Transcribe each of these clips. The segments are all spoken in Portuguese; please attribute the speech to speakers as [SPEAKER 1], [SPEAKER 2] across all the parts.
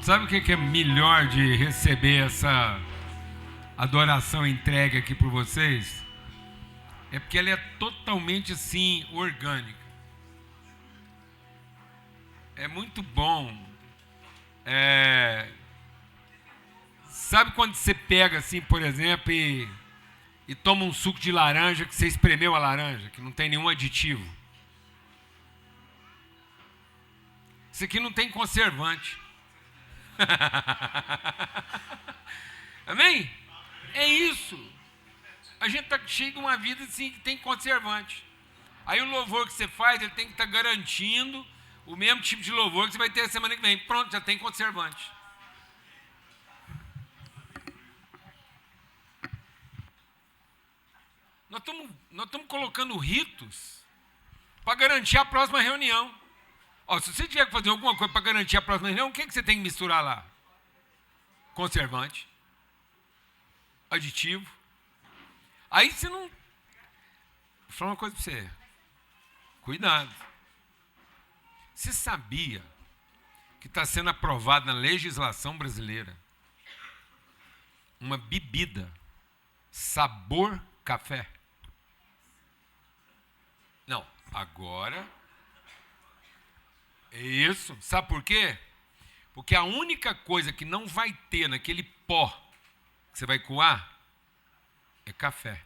[SPEAKER 1] Sabe o que é melhor de receber essa adoração entregue aqui por vocês? É porque ela é totalmente assim, orgânica. É muito bom. Sabe quando você pega assim, por exemplo, e toma um suco de laranja que você espremeu a laranja, que não tem nenhum aditivo? Isso aqui não tem conservante. Amém? É isso. A gente está cheio de uma vida assim que tem conservante. Aí o louvor que você faz, ele tem que estar garantindo o mesmo tipo de louvor que você vai ter a semana que vem. Pronto, já tem conservante. Nós estamos colocando ritos para garantir a próxima reunião. Ó, se você tiver que fazer alguma coisa para garantir a próxima reunião, o que você tem que misturar lá? Conservante, aditivo. Aí você não... Vou falar uma coisa para você. Cuidado. Você sabia que está sendo aprovada na legislação brasileira uma bebida sabor café? Não, agora... É isso. Sabe por quê? Porque a única coisa que não vai ter naquele pó que você vai coar é café.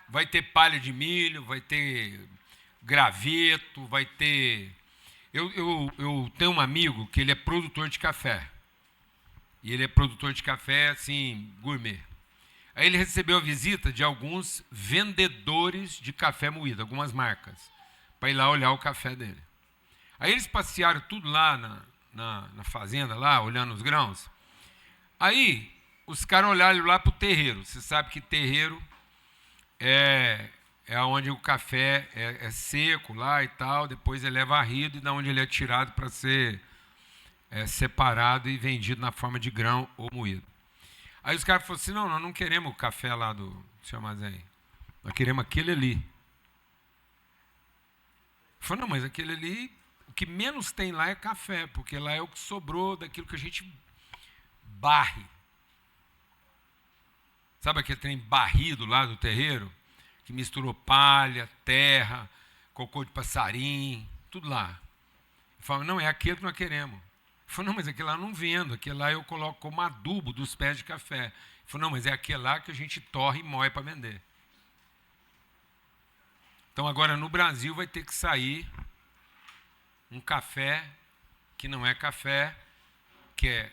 [SPEAKER 1] Vai ter palha de milho, vai ter graveto, vai ter... Eu tenho um amigo que ele é produtor de café. E ele é produtor de café, assim, gourmet. Aí ele recebeu a visita de alguns vendedores de café moído, algumas marcas, para ir lá olhar o café dele. Aí eles passearam tudo lá na fazenda, lá, olhando os grãos. Aí os caras olharam lá para o terreiro. Você sabe que terreiro é onde o café é seco lá e tal, depois ele é varrido e da onde ele é tirado para ser separado e vendido na forma de grão ou moído. Aí os caras falaram assim, não, nós não queremos o café lá do seu armazém. Nós queremos aquele ali. Eu falei, não, mas aquele ali, o que menos tem lá é café, porque lá é o que sobrou daquilo que a gente barre. Sabe aquele trem barrido lá do terreiro? Que misturou palha, terra, cocô de passarinho, tudo lá. Eu falei, não, é aquele que nós queremos. Ele falou, não, mas aquele lá eu não vendo, aquele lá eu coloco como adubo dos pés de café. Ele falou, não, mas é aquele lá que a gente torre e moe para vender. Então agora no Brasil vai ter que sair um café que não é café, que é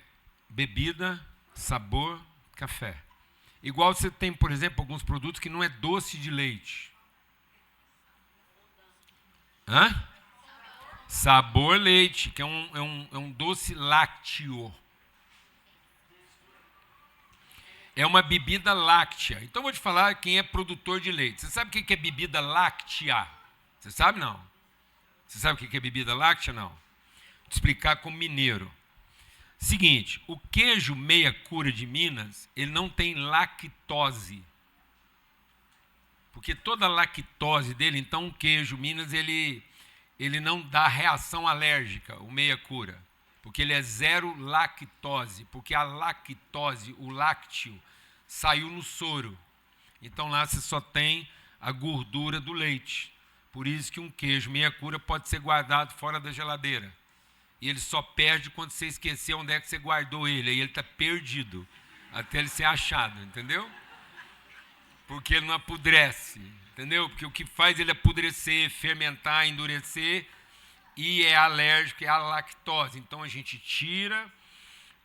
[SPEAKER 1] bebida, sabor, café. Igual você tem, por exemplo, alguns produtos que não é doce de leite. Hã? Sabor leite, que é um doce lácteo. É uma bebida láctea. Então, eu vou te falar quem é produtor de leite. Você sabe o que é bebida láctea? Você sabe, não? Você sabe o que é bebida láctea, não? Vou te explicar como mineiro. Seguinte, o queijo meia cura de Minas, ele não tem lactose. Porque toda a lactose dele, então o queijo Minas, ele não dá reação alérgica, o meia cura, porque ele é zero lactose, porque a lactose, o lácteo, saiu no soro. Então lá você só tem a gordura do leite. Por isso que um queijo meia cura pode ser guardado fora da geladeira. E ele só perde quando você esquecer onde é que você guardou ele. Aí ele está perdido, até ele ser achado, entendeu? Porque ele não apodrece. Entendeu? Porque o que faz ele apodrecer, fermentar, endurecer e é alérgico, é a lactose. Então a gente tira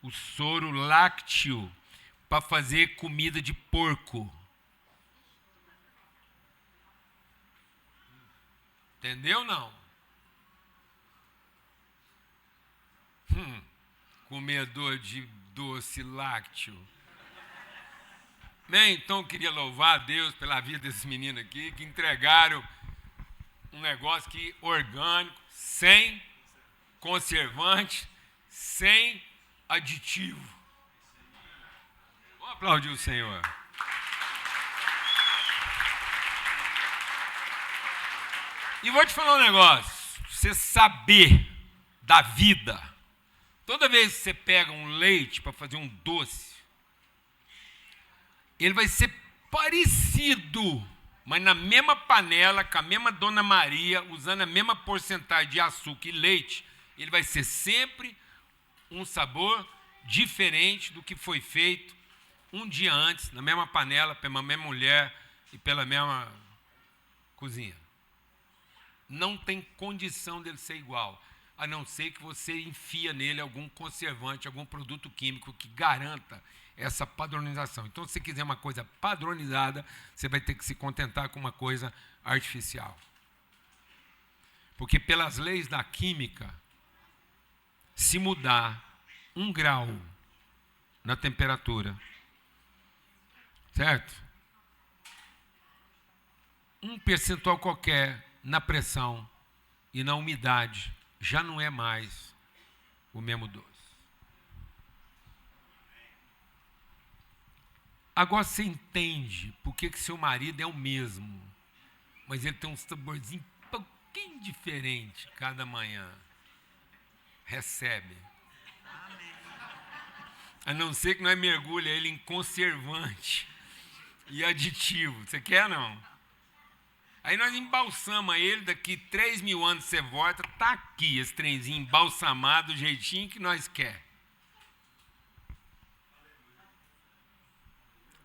[SPEAKER 1] o soro lácteo para fazer comida de porco. Entendeu ou não? Comedor de doce lácteo. Bem, então eu queria louvar a Deus pela vida desses meninos aqui, que entregaram um negócio que orgânico, sem conservante, sem aditivo. Vamos aplaudir o Senhor. E vou te falar um negócio, pra você saber da vida. Toda vez que você pega um leite para fazer um doce, ele vai ser parecido, mas na mesma panela, com a mesma Dona Maria, usando a mesma porcentagem de açúcar e leite, ele vai ser sempre um sabor diferente do que foi feito um dia antes, na mesma panela, pela mesma mulher e pela mesma cozinha. Não tem condição dele ser igual, a não ser que você enfia nele algum conservante, algum produto químico que garanta essa padronização. Então, se você quiser uma coisa padronizada, você vai ter que se contentar com uma coisa artificial. Porque pelas leis da química, se mudar 1 grau na temperatura, certo? Um percentual qualquer na pressão e na umidade já não é mais o mesmo doce. Agora você entende por que seu marido é o mesmo, mas ele tem um saborzinho um pouquinho diferente cada manhã. Recebe. A não ser que nós mergulhe ele em conservante e aditivo. Você quer, não? Aí nós embalsamos ele, daqui 3.000 anos você volta, tá aqui esse trenzinho embalsamado do jeitinho que nós quer.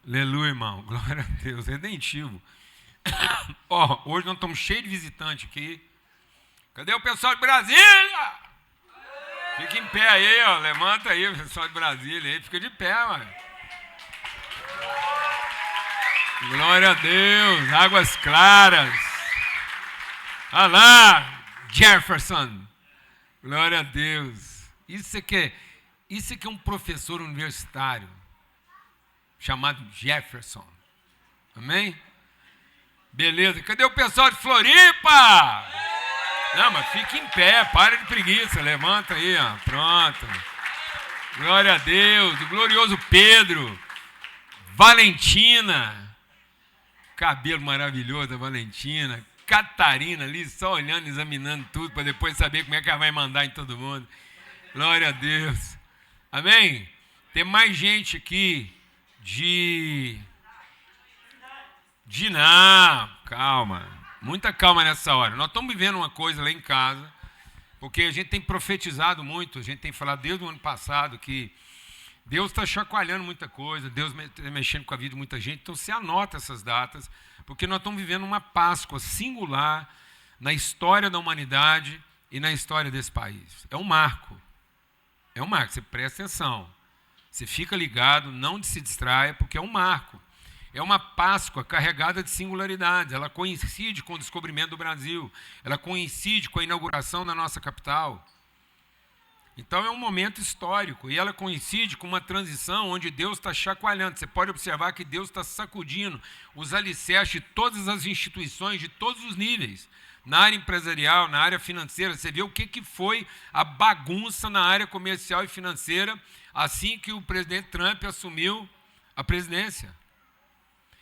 [SPEAKER 1] Aleluia, irmão. Glória a Deus. Redentivo. Hoje nós estamos cheios de visitantes aqui. Cadê o pessoal de Brasília? Fica em pé aí, ó. Levanta aí o pessoal de Brasília aí. Fica de pé, mano. Glória a Deus. Águas claras. Olha lá, Jefferson. Glória a Deus. Isso aqui é um professor universitário chamado Jefferson. Amém? Beleza. Cadê o pessoal de Floripa? Não, mas fica em pé, para de preguiça, levanta aí, ó. Pronto. Glória a Deus, o glorioso Pedro, Valentina, cabelo maravilhoso da Valentina, Catarina ali, só olhando, examinando tudo, para depois saber como é que ela vai mandar em todo mundo. Glória a Deus. Amém? Tem mais gente aqui não, calma. Muita calma nessa hora. Nós estamos vivendo uma coisa lá em casa, porque a gente tem profetizado muito, a gente tem falado desde o ano passado que Deus está chacoalhando muita coisa, Deus está mexendo com a vida de muita gente. Então, você anota essas datas, porque nós estamos vivendo uma Páscoa singular na história da humanidade e na história desse país. É um marco. É um marco. Você presta atenção. Você fica ligado, não se distraia, porque é um marco. É uma Páscoa carregada de singularidades. Ela coincide com o descobrimento do Brasil. Ela coincide com a inauguração da nossa capital. Então é um momento histórico. E ela coincide com uma transição onde Deus está chacoalhando. Você pode observar que Deus está sacudindo os alicerces de todas as instituições, de todos os níveis. Na área empresarial, na área financeira. Você vê o que foi a bagunça na área comercial e financeira assim que o presidente Trump assumiu a presidência.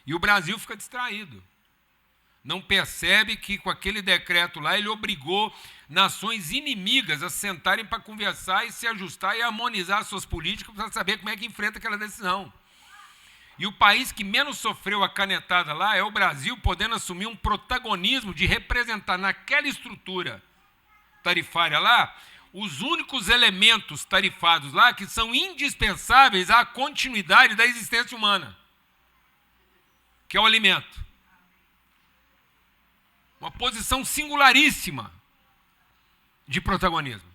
[SPEAKER 1] E o Brasil fica distraído. Não percebe que com aquele decreto lá ele obrigou nações inimigas a sentarem para conversar e se ajustar e harmonizar suas políticas para saber como é que enfrenta aquela decisão. E o país que menos sofreu a canetada lá é o Brasil, podendo assumir um protagonismo de representar naquela estrutura tarifária lá os únicos elementos tarifados lá que são indispensáveis à continuidade da existência humana, que é o alimento. Uma posição singularíssima de protagonismo.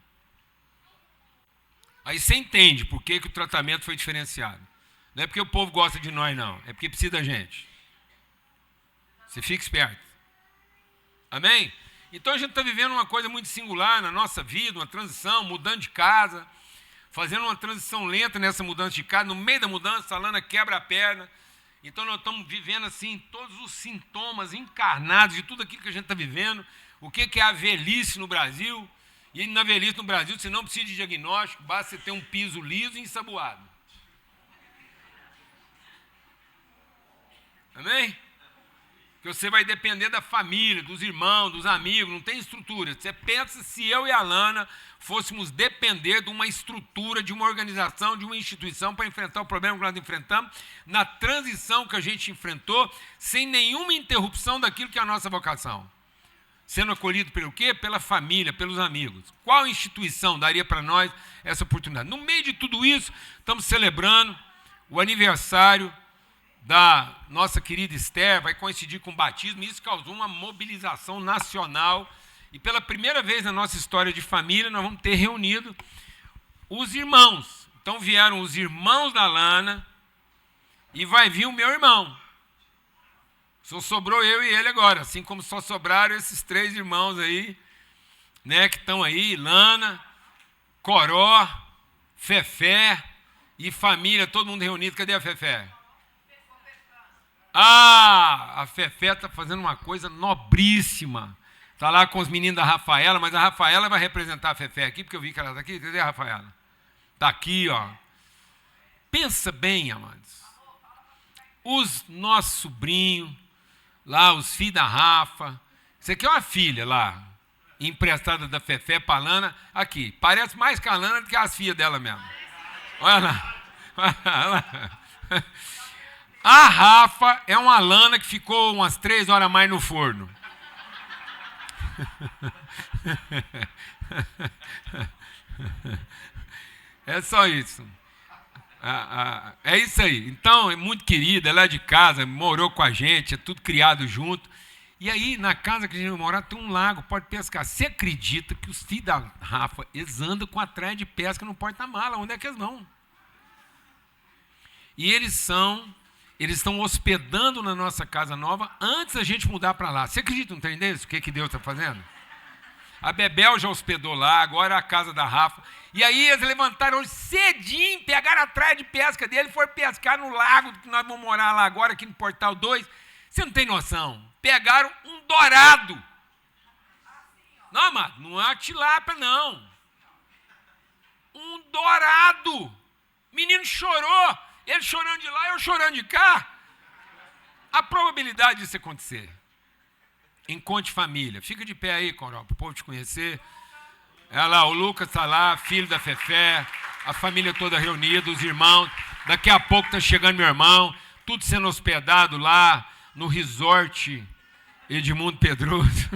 [SPEAKER 1] Aí você entende por que o tratamento foi diferenciado. Não é porque o povo gosta de nós, não. É porque precisa da gente. Você fica esperto. Amém? Então a gente está vivendo uma coisa muito singular na nossa vida, uma transição, mudando de casa, fazendo uma transição lenta nessa mudança de casa, no meio da mudança, a Lana quebra a perna. Então nós estamos vivendo assim todos os sintomas encarnados de tudo aquilo que a gente está vivendo. O que é a velhice no Brasil? E na velhice no Brasil você não precisa de diagnóstico, basta você ter um piso liso e ensaboado. Amém? que você vai depender da família, dos irmãos, dos amigos, não tem estrutura. Você pensa se eu e a Lana fôssemos depender de uma estrutura, de uma organização, de uma instituição para enfrentar o problema que nós enfrentamos, na transição que a gente enfrentou, sem nenhuma interrupção daquilo que é a nossa vocação. Sendo acolhido pelo quê? Pela família, pelos amigos. Qual instituição daria para nós essa oportunidade? No meio de tudo isso, estamos celebrando o aniversário da nossa querida Esther, vai coincidir com o batismo, e isso causou uma mobilização nacional, e pela primeira vez na nossa história de família, nós vamos ter reunido os irmãos. Então vieram os irmãos da Lana, e vai vir o meu irmão. Só sobrou eu e ele agora, assim como só sobraram esses 3 irmãos aí, né, que estão aí, Lana, Coró, Fefé e família, todo mundo reunido. Cadê a Fefé? Ah, a Fefé está fazendo uma coisa nobríssima. Está lá com os meninos da Rafaela, mas a Rafaela vai representar a Fefé aqui, porque eu vi que ela está aqui. Cadê a Rafaela? Está aqui, ó. Pensa bem, amados. Os nossos sobrinhos, lá, os filhos da Rafa. Isso aqui é uma filha lá, emprestada da Fefé para a Lana. Aqui, parece mais com a Lana do que as filhas dela mesmo. Olha lá. Olha lá. A Rafa é uma Lana que ficou umas 3 horas a mais no forno. É só isso. É isso aí. Então, é muito querida, ela é de casa, morou com a gente, é tudo criado junto. E aí, na casa que a gente vai morar, tem um lago, pode pescar. Você acredita que os filhos da Rafa, eles andam com a trem de pesca no porta-mala? Onde é que eles vão? E eles estão hospedando na nossa casa nova antes da gente mudar para lá. Você acredita num trem desse? O que Deus está fazendo? A Bebel já hospedou lá, agora é a casa da Rafa. E aí eles levantaram hoje cedinho, pegaram a traia de pesca dele e foram pescar no lago que nós vamos morar lá agora, aqui no Portal 2. Você não tem noção. Pegaram um dourado. Não, amado, não é uma tilápia, não. Um dourado. Menino chorou. Ele chorando de lá, eu chorando de cá. A probabilidade disso acontecer. Encontre família. Fica de pé aí, Coró, para o povo te conhecer. Olha lá, o Lucas está lá, filho da Fefé, a família toda reunida, os irmãos. Daqui a pouco está chegando meu irmão, tudo sendo hospedado lá no resort Edmundo Pedroso.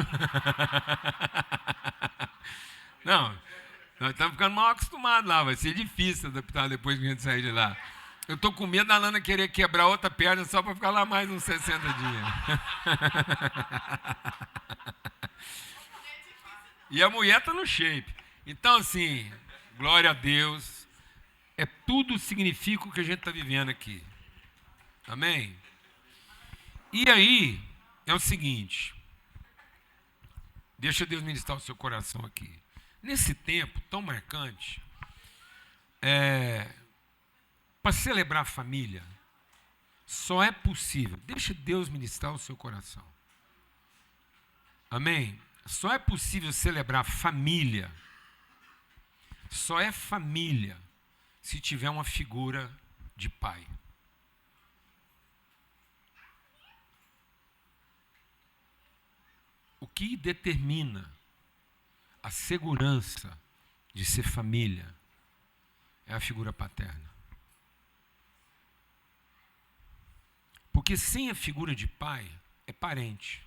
[SPEAKER 1] Não, nós estamos ficando mal acostumados lá, vai ser difícil adaptar depois que a gente sair de lá. Eu estou com medo da Lana querer quebrar outra perna só para ficar lá mais uns 60 dias. E a mulher está no shape. Então, assim, glória a Deus. É tudo significa o que a gente está vivendo aqui. Amém? E aí, é o seguinte. Deixa Deus ministrar o seu coração aqui. Nesse tempo tão marcante, para celebrar a família, só é possível. Deixa Deus ministrar o seu coração. Amém? Só é possível celebrar família. Só é família se tiver uma figura de pai. O que determina a segurança de ser família é a figura paterna. Porque sem a figura de pai, é parente.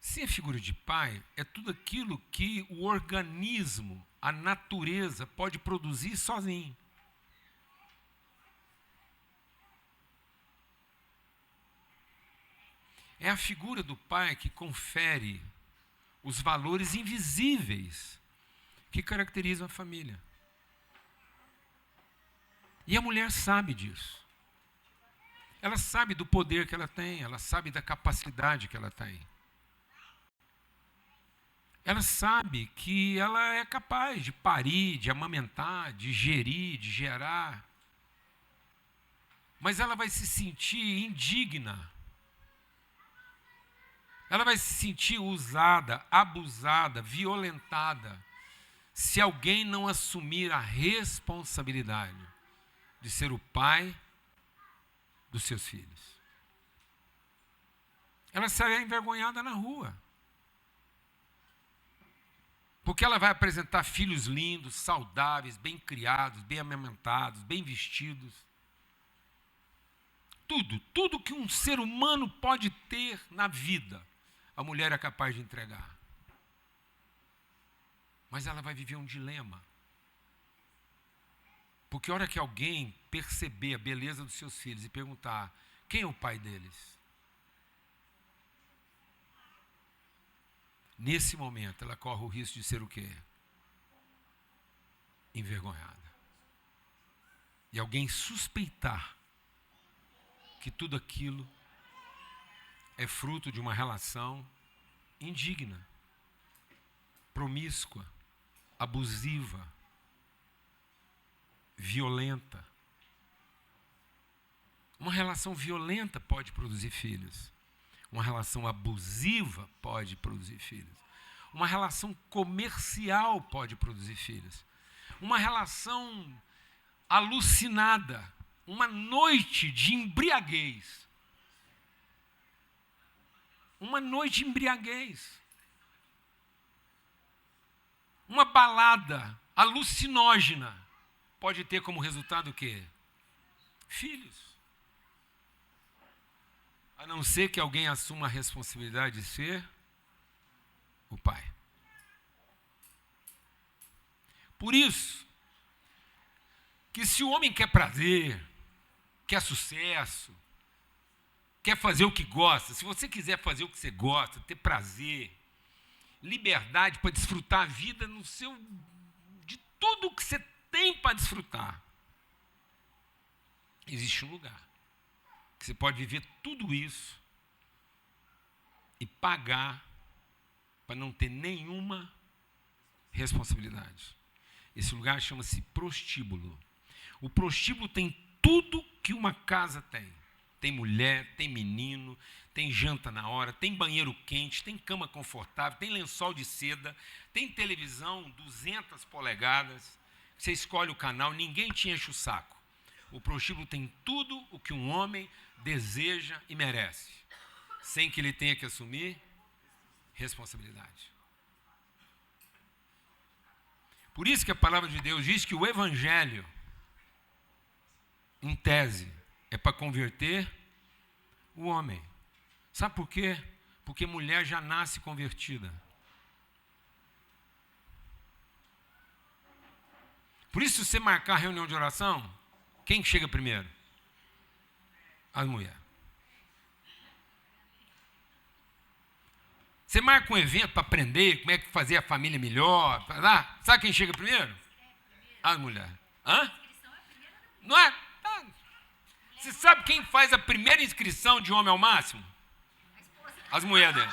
[SPEAKER 1] Sem a figura de pai, é tudo aquilo que o organismo, a natureza, pode produzir sozinho. É a figura do pai que confere os valores invisíveis que caracterizam a família. E a mulher sabe disso. Ela sabe do poder que ela tem, ela sabe da capacidade que ela tem. Ela sabe que ela é capaz de parir, de amamentar, de gerir, de gerar. Mas ela vai se sentir indigna. Ela vai se sentir usada, abusada, violentada, se alguém não assumir a responsabilidade de ser o pai dos seus filhos. Ela será envergonhada na rua. Porque ela vai apresentar filhos lindos, saudáveis, bem criados, bem amamentados, bem vestidos. Tudo que um ser humano pode ter na vida, a mulher é capaz de entregar. Mas ela vai viver um dilema. Porque a hora que alguém perceber a beleza dos seus filhos e perguntar quem é o pai deles, nesse momento ela corre o risco de ser o quê? Envergonhada. E alguém suspeitar que tudo aquilo é fruto de uma relação indigna, promíscua, abusiva, violenta. Uma relação violenta pode produzir filhos. Uma relação abusiva pode produzir filhos. Uma relação comercial pode produzir filhos. Uma relação alucinada, uma noite de embriaguez. Uma noite de embriaguez. Uma balada alucinógena pode ter como resultado o quê? Filhos. A não ser que alguém assuma a responsabilidade de ser o pai. Por isso, que se o homem quer prazer, quer sucesso, quer fazer o que gosta, se você quiser fazer o que você gosta, ter prazer, liberdade para desfrutar a vida de tudo que você tem para desfrutar, existe um lugar que você pode viver tudo isso e pagar para não ter nenhuma responsabilidade. Esse lugar chama-se prostíbulo. O prostíbulo tem tudo que uma casa tem. Tem mulher, tem menino, tem janta na hora, tem banheiro quente, tem cama confortável, tem lençol de seda, tem televisão 200 polegadas. Você escolhe o canal, ninguém te enche o saco. O prostíbulo tem tudo o que um homem deseja e merece, sem que ele tenha que assumir responsabilidade. Por isso que a palavra de Deus diz que o evangelho, em tese, é para converter o homem. Sabe por quê? Porque mulher já nasce convertida. Por isso, se você marcar a reunião de oração, quem chega primeiro? As mulheres. Você marca um evento para aprender como é que fazer a família melhor. Sabe quem chega primeiro? As mulheres. Hã? Não é? Você sabe quem faz a primeira inscrição de homem ao máximo? As mulheres dele.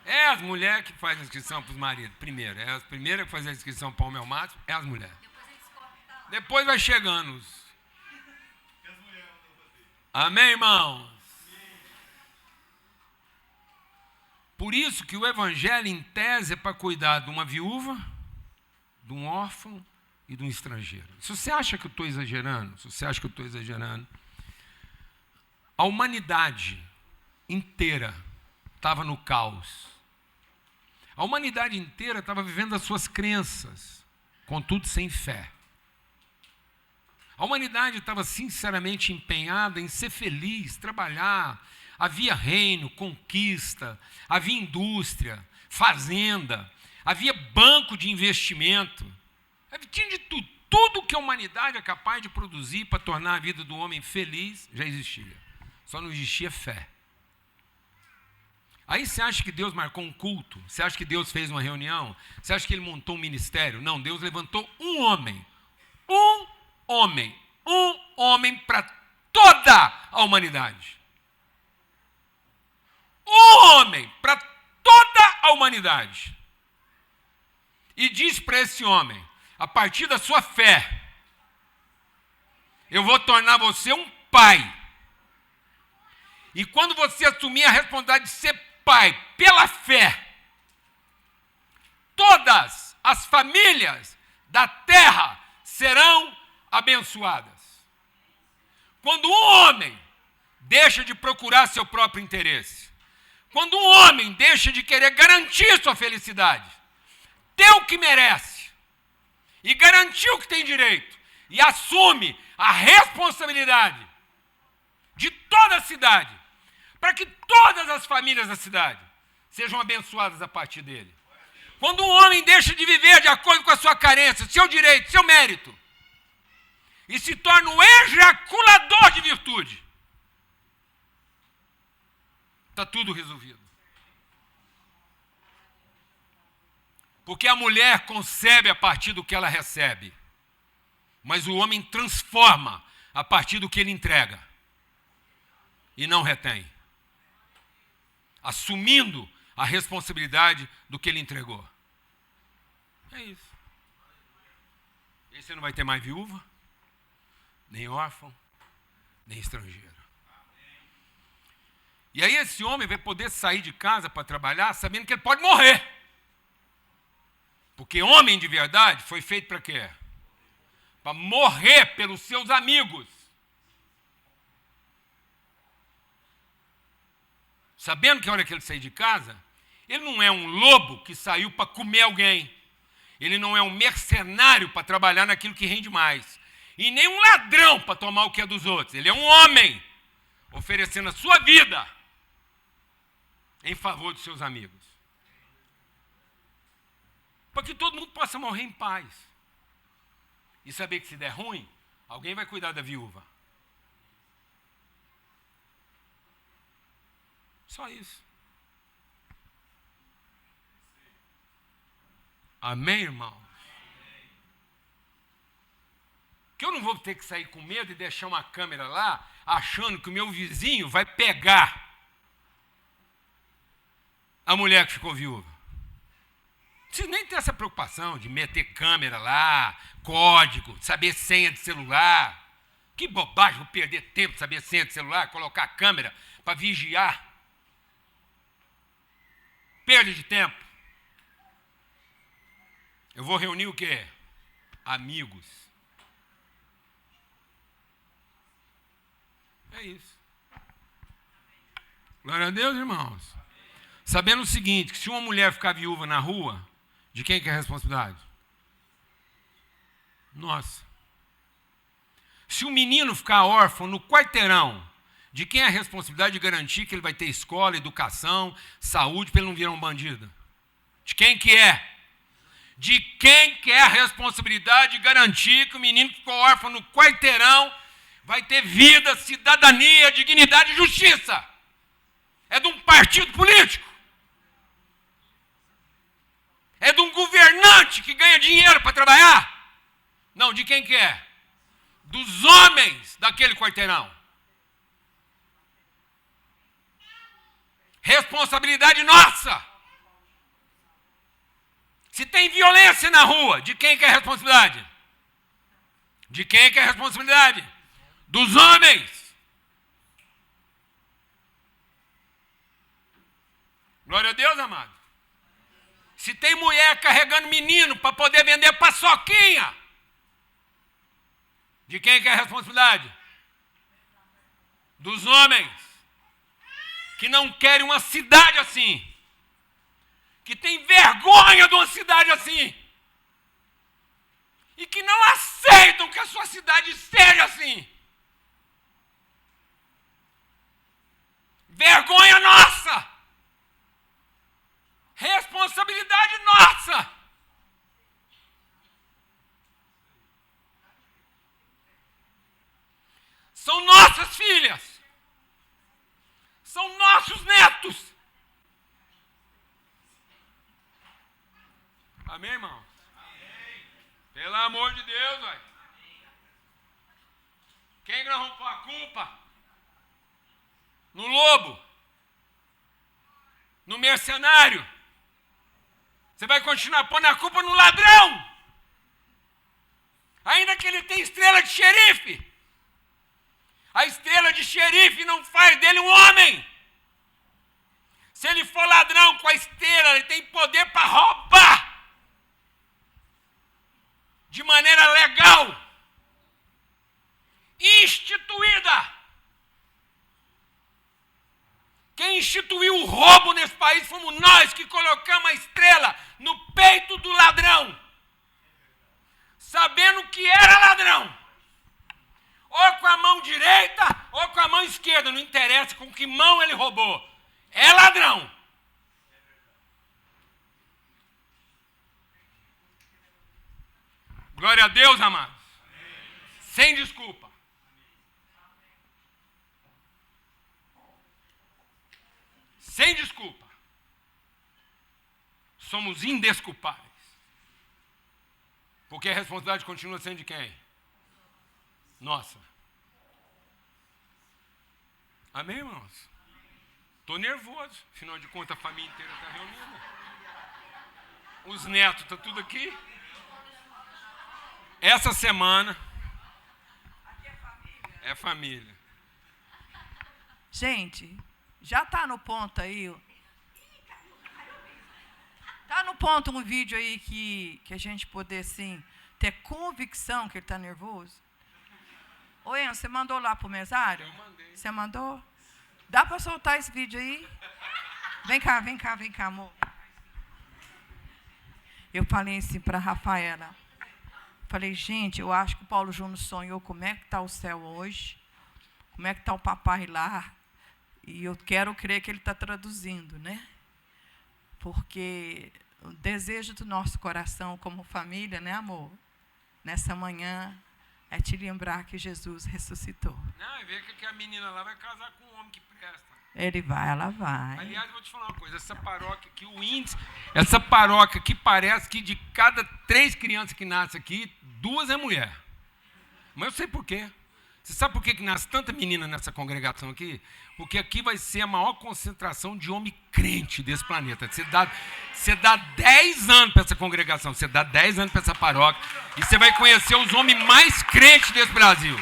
[SPEAKER 1] É as mulheres que fazem a inscrição para os maridos. Primeiro. É as primeiras que fazem a inscrição para o homem ao máximo, é as mulheres. Depois vai chegando os... Amém, irmãos? Por isso que o evangelho, em tese, é para cuidar de uma viúva, de um órfão e de um estrangeiro. Se você acha que eu estou exagerando, a humanidade inteira estava no caos. A humanidade inteira estava vivendo as suas crenças, contudo sem fé. A humanidade estava sinceramente empenhada em ser feliz, trabalhar. Havia reino, conquista, havia indústria, fazenda, havia banco de investimento. Tinha de tudo. Tudo que a humanidade é capaz de produzir para tornar a vida do homem feliz já existia. Só não existia fé. Aí você acha que Deus marcou um culto? Você acha que Deus fez uma reunião? Você acha que Ele montou um ministério? Não, Deus levantou um homem. Um homem para toda a humanidade. Um homem para toda a humanidade. E diz para esse homem, a partir da sua fé, eu vou tornar você um pai. E quando você assumir a responsabilidade de ser pai pela fé, todas as famílias da terra serão abençoadas. Quando um homem deixa de procurar seu próprio interesse, quando um homem deixa de querer garantir sua felicidade, ter o que merece e garantir o que tem direito e assume a responsabilidade de toda a cidade, para que todas as famílias da cidade sejam abençoadas a partir dele. Quando um homem deixa de viver de acordo com a sua carência, seu direito, seu mérito, e se torna um ejaculador de virtude, está tudo resolvido. Porque a mulher concebe a partir do que ela recebe, mas o homem transforma a partir do que ele entrega e não retém, assumindo a responsabilidade do que ele entregou. É isso. E você não vai ter mais viúva, nem órfão, nem estrangeiro. E aí esse homem vai poder sair de casa para trabalhar sabendo que ele pode morrer. Porque homem de verdade foi feito para quê? Para morrer pelos seus amigos. Sabendo que a hora que ele sair de casa, ele não é um lobo que saiu para comer alguém. Ele não é um mercenário para trabalhar naquilo que rende mais. E nem um ladrão para tomar o que é dos outros. Ele é um homem oferecendo a sua vida em favor dos seus amigos. Para que todo mundo possa morrer em paz. E saber que se der ruim, alguém vai cuidar da viúva. Só isso. Amém, irmão? Que eu não vou ter que sair com medo e deixar uma câmera lá, achando que o meu vizinho vai pegar a mulher que ficou viúva. Não precisa nem ter essa preocupação de meter câmera lá, código, saber senha de celular. Que bobagem, vou perder tempo de saber senha de celular, colocar câmera para vigiar. Perda de tempo. Eu vou reunir o quê? Amigos. É isso. Glória a Deus, irmãos. Sabendo o seguinte, que se uma mulher ficar viúva na rua, de quem que é a responsabilidade? Nossa. Se o menino ficar órfão no quarteirão, de quem é a responsabilidade de garantir que ele vai ter escola, educação, saúde, para ele não virar um bandido? De quem que é? De quem que é a responsabilidade de garantir que o menino que ficou órfão no quarteirão vai ter vida, cidadania, dignidade e justiça? É de um partido político? É de um governante que ganha dinheiro para trabalhar? Não, de quem que é? Dos homens daquele quarteirão. Responsabilidade nossa. Se tem violência na rua, de quem que é a responsabilidade? De quem que é a responsabilidade? Dos homens. Glória a Deus, amado. Se tem mulher carregando menino para poder vender paçoquinha, de quem que é a responsabilidade? Dos homens. Que não querem uma cidade assim. Que tem vergonha de uma cidade assim. E que não aceitam que a sua cidade seja assim. Vergonha nossa. Responsabilidade nossa. São nossas filhas. São nossos netos. Amém, irmão? Amém. Pelo amor de Deus, velho. Quem que nós vamos pôr a culpa? No lobo? No mercenário? Você vai continuar pondo a culpa no ladrão? Ainda que ele tenha estrela de xerife. A estrela de xerife não faz dele um homem. Se ele for ladrão com a estrela, ele tem poder para roubar. De maneira legal. instituída. Quem instituiu o roubo nesse país fomos nós que colocamos a estrela no peito do ladrão, sabendo que era ladrão. Ou com a mão direita ou com a mão esquerda, não interessa com que mão ele roubou. É ladrão. Glória a Deus, amados. Sem desculpa. Sem desculpa. Somos indesculpáveis. Porque a responsabilidade continua sendo de quem? Nossa. Amém, irmãos? Estou nervoso. Afinal de contas, a família inteira está reunida. Os netos estão tudo aqui. Essa semana é família.
[SPEAKER 2] Gente, já está no ponto aí. Está no ponto um vídeo aí que a gente poder, assim, ter convicção que ele está nervoso? Ô, Enzo, você mandou lá para o mesário?
[SPEAKER 1] Eu mandei.
[SPEAKER 2] Você mandou? Dá para soltar esse vídeo aí? Vem cá, amor. Eu falei assim para a Rafaela. Falei, gente, eu acho que o Paulo Júnior sonhou como é que está o céu hoje, como é que está o papai lá, e eu quero crer que ele está traduzindo, né? Porque o desejo do nosso coração como família, né, amor? Nessa manhã é te lembrar que Jesus ressuscitou.
[SPEAKER 1] Não, é ver que a menina lá vai casar com um homem que presta.
[SPEAKER 2] Ele vai, ela vai.
[SPEAKER 1] Aliás, eu vou te falar uma coisa, essa paróquia aqui, o índice, essa paróquia aqui parece que de cada 3 crianças que nascem aqui, 2 é mulher. Mas eu sei por quê. Você sabe por que nasce tanta menina nessa congregação aqui? Porque aqui vai ser a maior concentração de homem crente desse planeta. Você dá 10 anos para essa congregação, você dá 10 anos para essa paróquia, e você vai conhecer os homens mais crentes desse Brasil.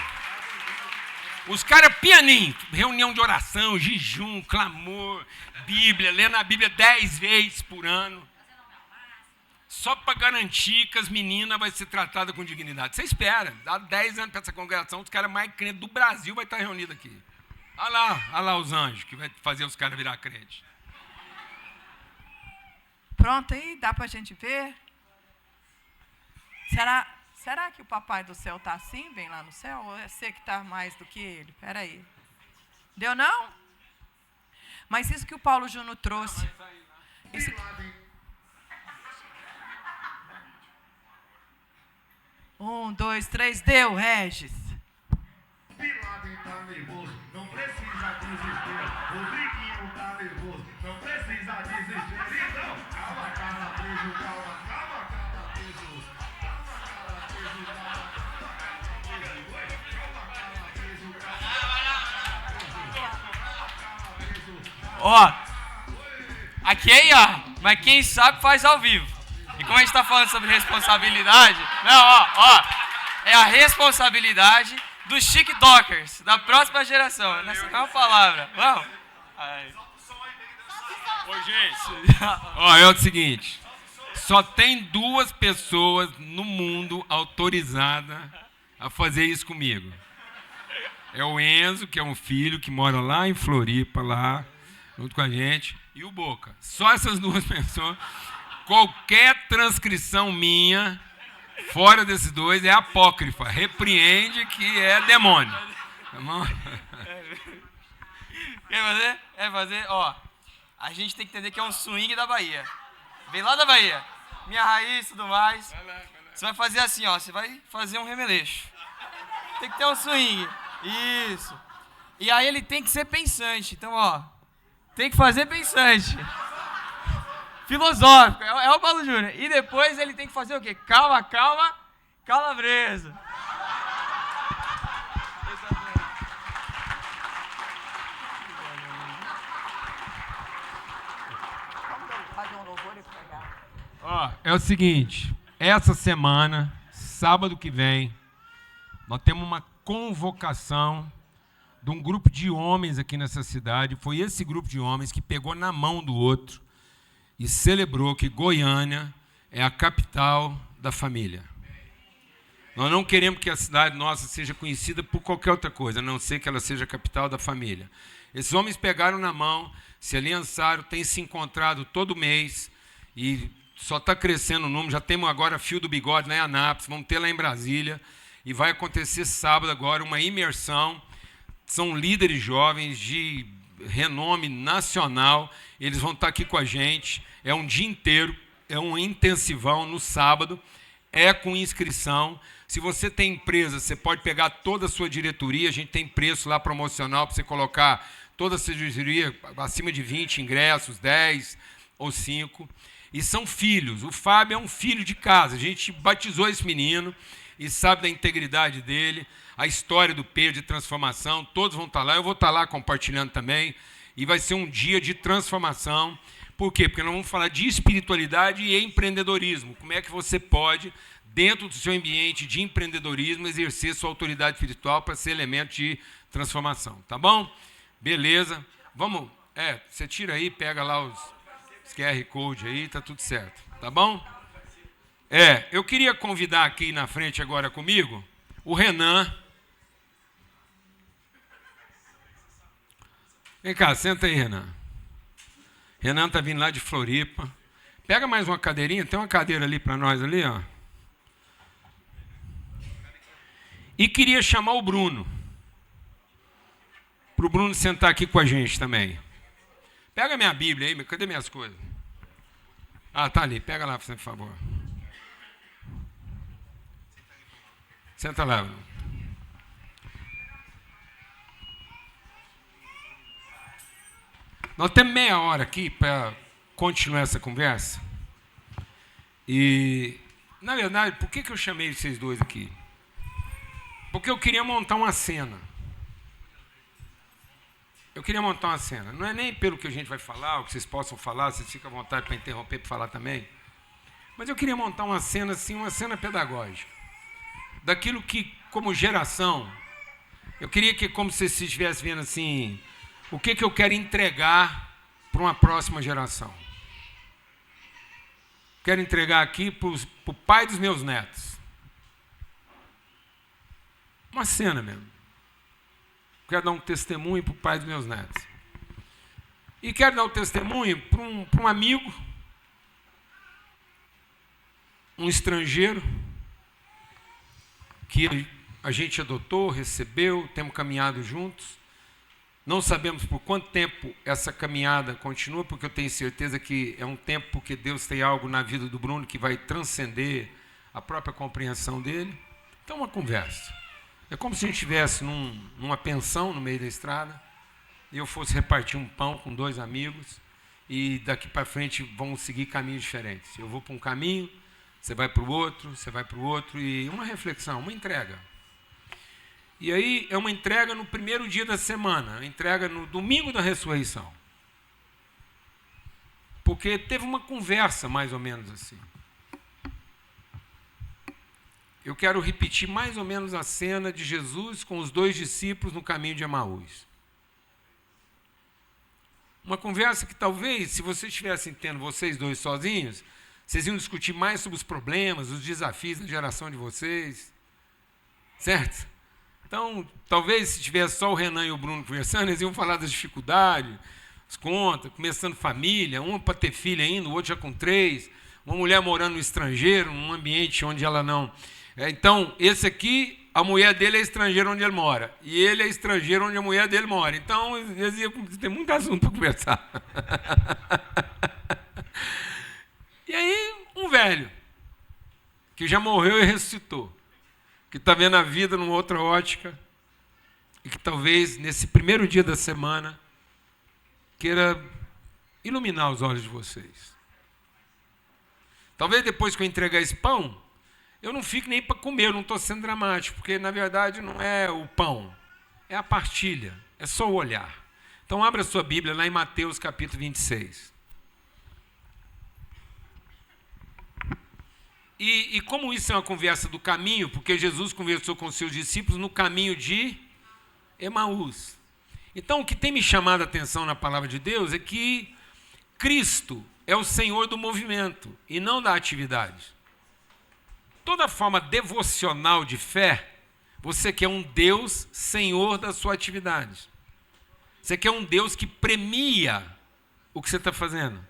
[SPEAKER 1] Os caras pianinhos, reunião de oração, jejum, clamor, Bíblia, lendo a Bíblia 10 vezes por ano. Só para garantir que as meninas vão ser tratadas com dignidade. Você espera, dá 10 anos para essa congregação, os caras mais crentes do Brasil vai estar reunidos aqui. Olha lá os anjos, que vai fazer os caras virar crente.
[SPEAKER 2] Pronto aí, dá para a gente ver? Será que o papai do céu está assim, bem lá no céu? Ou é você que está mais do que ele? Espera aí. Deu não? Mas isso que o Paulo Júnior trouxe. Isso... 1, 2, 3, deu, Regis.
[SPEAKER 3] Bin Laden tá nervoso, não precisa desistir. O Riquinho tá nervoso, não precisa desistir. Então, calma, preso, calma, preso.
[SPEAKER 4] Ó, aqui é IA, mas quem sabe faz ao vivo. E como a gente está falando sobre responsabilidade, é a responsabilidade dos TikTokers, da próxima geração. Essa é uma palavra. Vamos?
[SPEAKER 1] Ô, gente, é o seguinte, só tem 2 pessoas no mundo autorizadas a fazer isso comigo. É o Enzo, que é um filho que mora lá em Floripa, lá, junto com a gente, e o Boca. Só essas 2 pessoas. Qualquer transcrição minha, fora desses 2, é apócrifa. Repreende que é demônio. Tá bom?
[SPEAKER 4] Quer fazer? Quer fazer? Ó, a gente tem que entender que é um swing da Bahia. Vem lá da Bahia. Minha raiz e tudo mais. Você vai fazer assim, ó. Você vai fazer um remeleixo. Tem que ter um swing. Isso. E aí ele tem que ser pensante. Então, ó, tem que fazer pensante. Filosófico, é o Paulo Júnior. E depois ele tem que fazer o quê? Calma, calabresa.
[SPEAKER 1] É o seguinte, essa semana, sábado que vem, nós temos uma convocação de um grupo de homens aqui nessa cidade. Foi esse grupo de homens que pegou na mão do outro e celebrou que Goiânia é a capital da família. Nós não queremos que a cidade nossa seja conhecida por qualquer outra coisa, a não ser que ela seja a capital da família. Esses homens pegaram na mão, se aliançaram, têm se encontrado todo mês e só está crescendo o número. Já temos agora Fio do Bigode lá em Anápolis, vamos ter lá em Brasília e vai acontecer sábado agora uma imersão. São líderes jovens de renome nacional, eles vão estar aqui com a gente. É um dia inteiro, é um intensivão no sábado, é com inscrição. Se você tem empresa, você pode pegar toda a sua diretoria, a gente tem preço lá promocional para você colocar toda a sua diretoria, acima de 20 ingressos, 10 ou 5. E são filhos, o Fábio é um filho de casa, a gente batizou esse menino e sabe da integridade dele, a história do Pedro de transformação, todos vão estar lá, eu vou estar lá compartilhando também, e vai ser um dia de transformação. Por quê? Porque nós vamos falar de espiritualidade e empreendedorismo, como é que você pode, dentro do seu ambiente de empreendedorismo, exercer sua autoridade espiritual para ser elemento de transformação. Tá bom? Beleza. Vamos. Você tira aí, pega lá os QR Code aí, tá tudo certo. Tá bom? Eu queria convidar aqui na frente agora comigo o Renan. Vem cá, senta aí, Renan. Renan está vindo lá de Floripa. Pega mais uma cadeirinha, tem uma cadeira ali para nós ali, ó. E queria chamar o Bruno, para o Bruno sentar aqui com a gente também. Pega minha Bíblia aí, cadê minhas coisas? Ah, tá ali, pega lá, por favor. Senta lá, Bruno. Nós temos meia hora aqui para continuar essa conversa. E, na verdade, por que eu chamei vocês dois aqui? Porque eu queria montar uma cena. Eu queria montar uma cena. Não é nem pelo que a gente vai falar, o que vocês possam falar, vocês ficam à vontade para interromper, para falar também. Mas eu queria montar uma cena assim, uma cena pedagógica. Daquilo que, como geração, eu queria que, como se vocês estivessem vendo assim, o que eu quero entregar para uma próxima geração. Quero entregar aqui para o pai dos meus netos. Uma cena mesmo. Quero dar um testemunho para o pai dos meus netos. E quero dar um testemunho para um amigo, um estrangeiro, que a gente adotou, recebeu, temos caminhado juntos. Não sabemos por quanto tempo essa caminhada continua, porque eu tenho certeza que é um tempo porque Deus tem algo na vida do Bruno que vai transcender a própria compreensão dele. Então, uma conversa. É como se a gente estivesse numa pensão no meio da estrada e eu fosse repartir um pão com dois amigos e daqui para frente vamos seguir caminhos diferentes. Eu vou para um caminho, você vai para o outro, você vai para o outro, e uma reflexão, uma entrega. E aí é uma entrega no primeiro dia da semana, uma entrega no domingo da ressurreição. Porque teve uma conversa mais ou menos assim. Eu quero repetir mais ou menos a cena de Jesus com os dois discípulos no caminho de Emaús. Uma conversa que talvez, se vocês estivessem tendo vocês dois sozinhos, vocês iam discutir mais sobre os problemas, os desafios da geração de vocês. Certo? Então, talvez se tivesse só o Renan e o Bruno conversando, eles iam falar das dificuldades, as contas, começando família, um para ter filho ainda, o outro já com 3, uma mulher morando no estrangeiro, num ambiente onde ela não... Então, esse aqui, a mulher dele é estrangeira onde ele mora, e ele é estrangeiro onde a mulher dele mora. Então, eles iam ter muito assunto para conversar. E aí, um velho, que já morreu e ressuscitou, que está vendo a vida numa outra ótica, e que talvez, nesse primeiro dia da semana, queira iluminar os olhos de vocês. Talvez depois que eu entregar esse pão, eu não fique nem para comer, eu não estou sendo dramático, porque, na verdade, não é o pão, é a partilha, é só o olhar. Então, abra a sua Bíblia lá em Mateus, capítulo 26. E como isso é uma conversa do caminho, porque Jesus conversou com os seus discípulos no caminho de Emaús. Então, o que tem me chamado a atenção na palavra de Deus é que Cristo é o Senhor do movimento e não da atividade. toda forma devocional de fé, você quer um Deus senhor da sua atividade. Você quer um Deus que premia o que você está fazendo.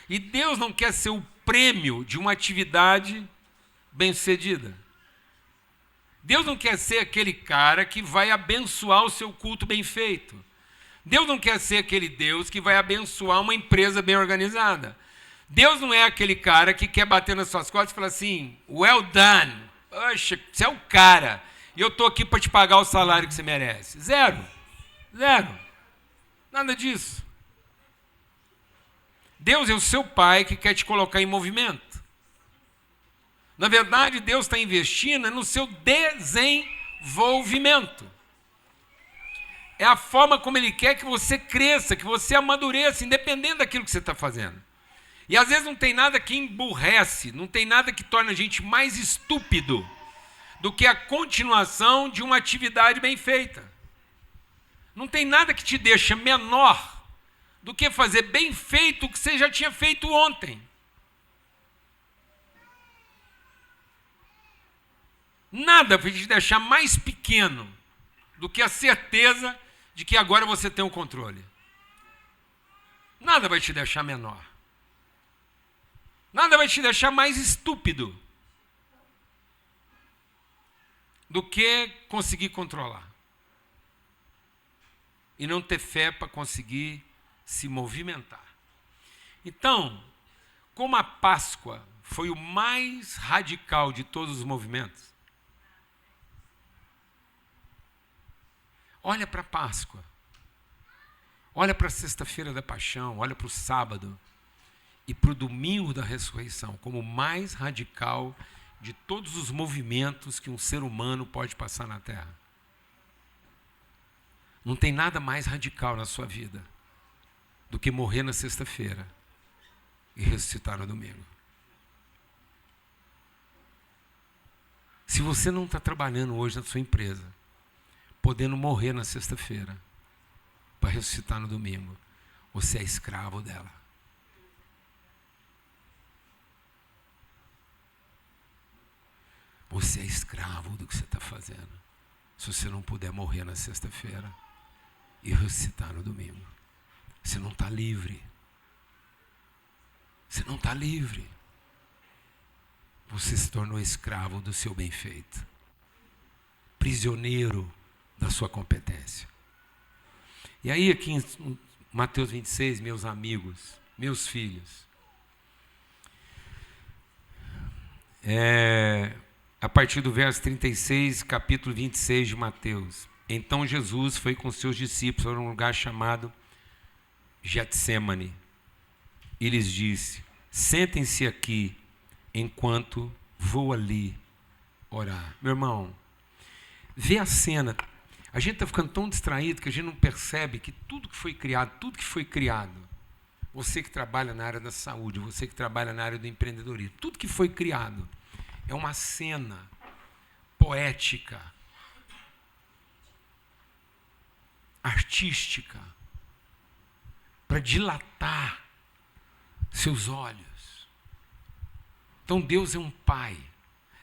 [SPEAKER 1] E Deus não quer ser o prêmio de uma atividade bem-sucedida. Deus não quer ser aquele cara que vai abençoar o seu culto bem feito. Deus não quer ser aquele Deus que vai abençoar uma empresa bem organizada. Deus não é aquele cara que quer bater nas suas costas e falar assim, well done, poxa, você é o cara, e eu estou aqui para te pagar o salário que você merece. Zero. Nada disso. Deus é o seu pai que quer te colocar em movimento. Na verdade, Deus está investindo no seu desenvolvimento. É a forma como Ele quer que você cresça, que você amadureça, independente daquilo que você está fazendo. E às vezes não tem nada que emburrece, não tem nada que torna a gente mais estúpido do que a continuação de uma atividade bem feita. Não tem nada que te deixa menor do que fazer bem feito o que você já tinha feito ontem. Nada vai te deixar mais pequeno do que a certeza de que agora você tem o controle. Nada vai te deixar menor. Nada vai te deixar mais estúpido do que conseguir controlar. E não ter fé para conseguir se movimentar. Então, como a Páscoa foi o mais radical de todos os movimentos, olha para a Páscoa, olha para a sexta-feira da paixão, olha para o sábado e para o domingo da ressurreição, como o mais radical de todos os movimentos que um ser humano pode passar na Terra. Não tem nada mais radical na sua vida do que morrer na sexta-feira e ressuscitar no domingo. Se você não está trabalhando hoje na sua empresa, podendo morrer na sexta-feira para ressuscitar no domingo, você é escravo dela. Você é escravo do que você está fazendo. Se você não puder morrer na sexta-feira e ressuscitar no domingo, você não está livre. Você não está livre. Você se tornou escravo do seu bem feito, prisioneiro da sua competência. E aí aqui em Mateus 26, meus amigos, meus filhos, a partir do verso 36, capítulo 26 de Mateus. Então Jesus foi com seus discípulos a um lugar chamado Getsêmani e lhes disse, sentem-se aqui enquanto vou ali orar. Meu irmão, vê a cena. A gente está ficando tão distraído que a gente não percebe que tudo que foi criado, você que trabalha na área da saúde, você que trabalha na área do empreendedorismo, tudo que foi criado é uma cena poética, artística, para dilatar seus olhos. Então Deus é um pai.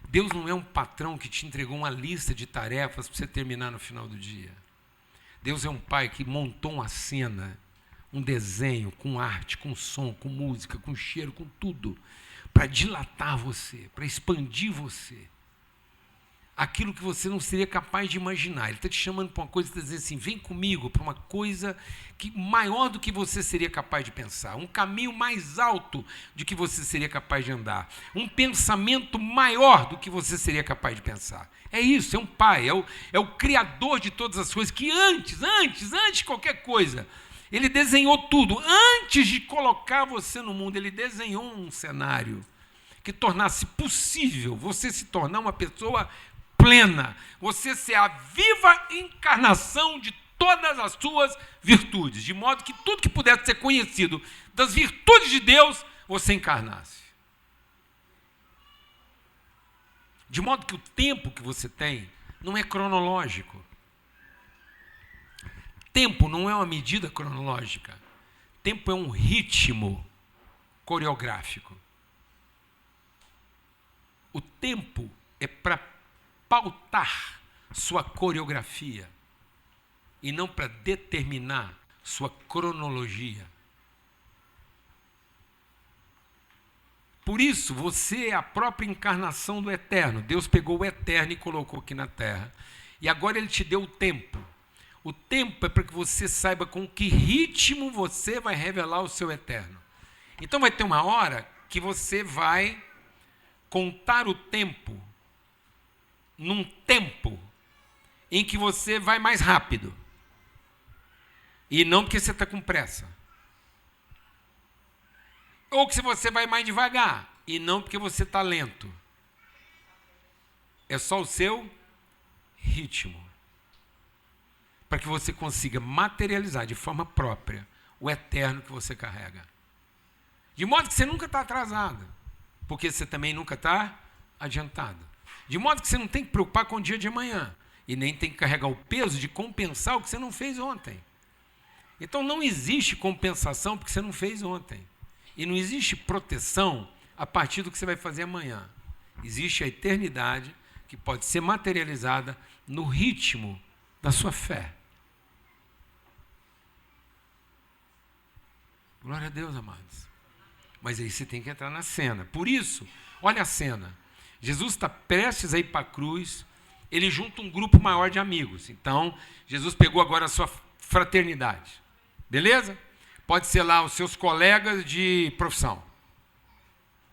[SPEAKER 1] Deus não é um patrão que te entregou uma lista de tarefas para você terminar no final do dia. Deus é um pai que montou uma cena, um desenho, com arte, com som, com música, com cheiro, com tudo, para dilatar você, para expandir você. Aquilo que você não seria capaz de imaginar. Ele está te chamando para uma coisa, está dizendo assim, vem comigo para uma coisa maior do que você seria capaz de pensar, um caminho mais alto do que você seria capaz de andar, um pensamento maior do que você seria capaz de pensar. É isso, é um pai, é o criador de todas as coisas, que antes de qualquer coisa, ele desenhou tudo. Antes de colocar você no mundo, ele desenhou um cenário que tornasse possível você se tornar uma pessoa plena, você ser a viva encarnação de todas as suas virtudes, de modo que tudo que pudesse ser conhecido das virtudes de Deus, você encarnasse. De modo que o tempo que você tem não é cronológico. Tempo não é uma medida cronológica. Tempo é um ritmo coreográfico. O tempo é para pautar sua coreografia e não para determinar sua cronologia. Por isso, você é a própria encarnação do eterno. Deus pegou o eterno e colocou aqui na terra. E agora ele te deu o tempo. O tempo é para que você saiba com que ritmo você vai revelar o seu eterno. Então vai ter uma hora que você vai contar o tempo num tempo em que você vai mais rápido. E não porque você está com pressa. Ou que você vai mais devagar, e não porque você está lento. É só o seu ritmo. Para que você consiga materializar de forma própria o eterno que você carrega. De modo que você nunca está atrasado, porque você também nunca está adiantado. De modo que você não tem que preocupar com o dia de amanhã, e nem tem que carregar o peso de compensar o que você não fez ontem. Então não existe compensação porque você não fez ontem. E não existe proteção a partir do que você vai fazer amanhã. Existe a eternidade que pode ser materializada no ritmo da sua fé. Glória a Deus, amados. Mas aí você tem que entrar na cena. Por isso, olha a cena. Jesus está prestes a ir para a cruz, ele junta um grupo maior de amigos. Então, Jesus pegou agora a sua fraternidade. Beleza? Pode ser lá os seus colegas de profissão.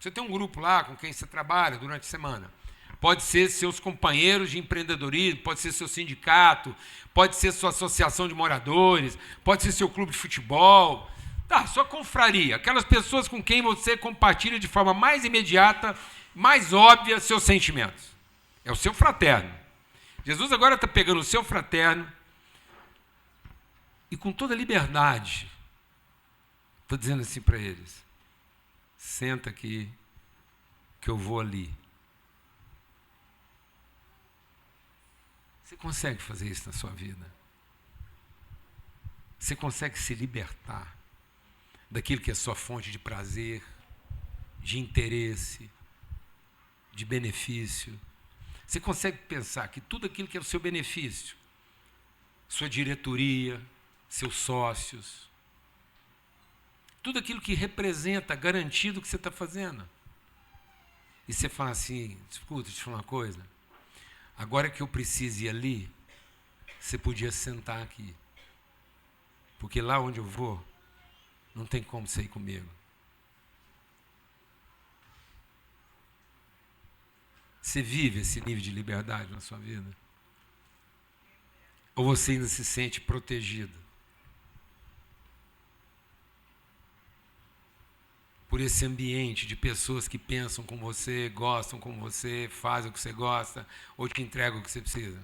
[SPEAKER 1] Você tem um grupo lá com quem você trabalha durante a semana. Pode ser seus companheiros de empreendedorismo, pode ser seu sindicato, pode ser sua associação de moradores, pode ser seu clube de futebol. Tá, sua confraria, aquelas pessoas com quem você compartilha de forma mais imediata, mais óbvia seus sentimentos. É o seu fraterno. Jesus agora está pegando o seu fraterno e com toda liberdade estou dizendo assim para eles: senta aqui, que eu vou ali. Você consegue fazer isso na sua vida? Você consegue se libertar daquilo que é sua fonte de prazer, de interesse, de benefício? Você consegue pensar que tudo aquilo que é o seu benefício, sua diretoria, seus sócios, tudo aquilo que representa garantido o que você está fazendo. E você fala assim: escuta, deixa eu te falar uma coisa. Agora que eu preciso ir ali, você podia sentar aqui. Porque lá onde eu vou, não tem como você ir comigo. Você vive esse nível de liberdade na sua vida? Ou você ainda se sente protegido por esse ambiente de pessoas que pensam como você, gostam como você, fazem o que você gosta, ou te entregam o que você precisa?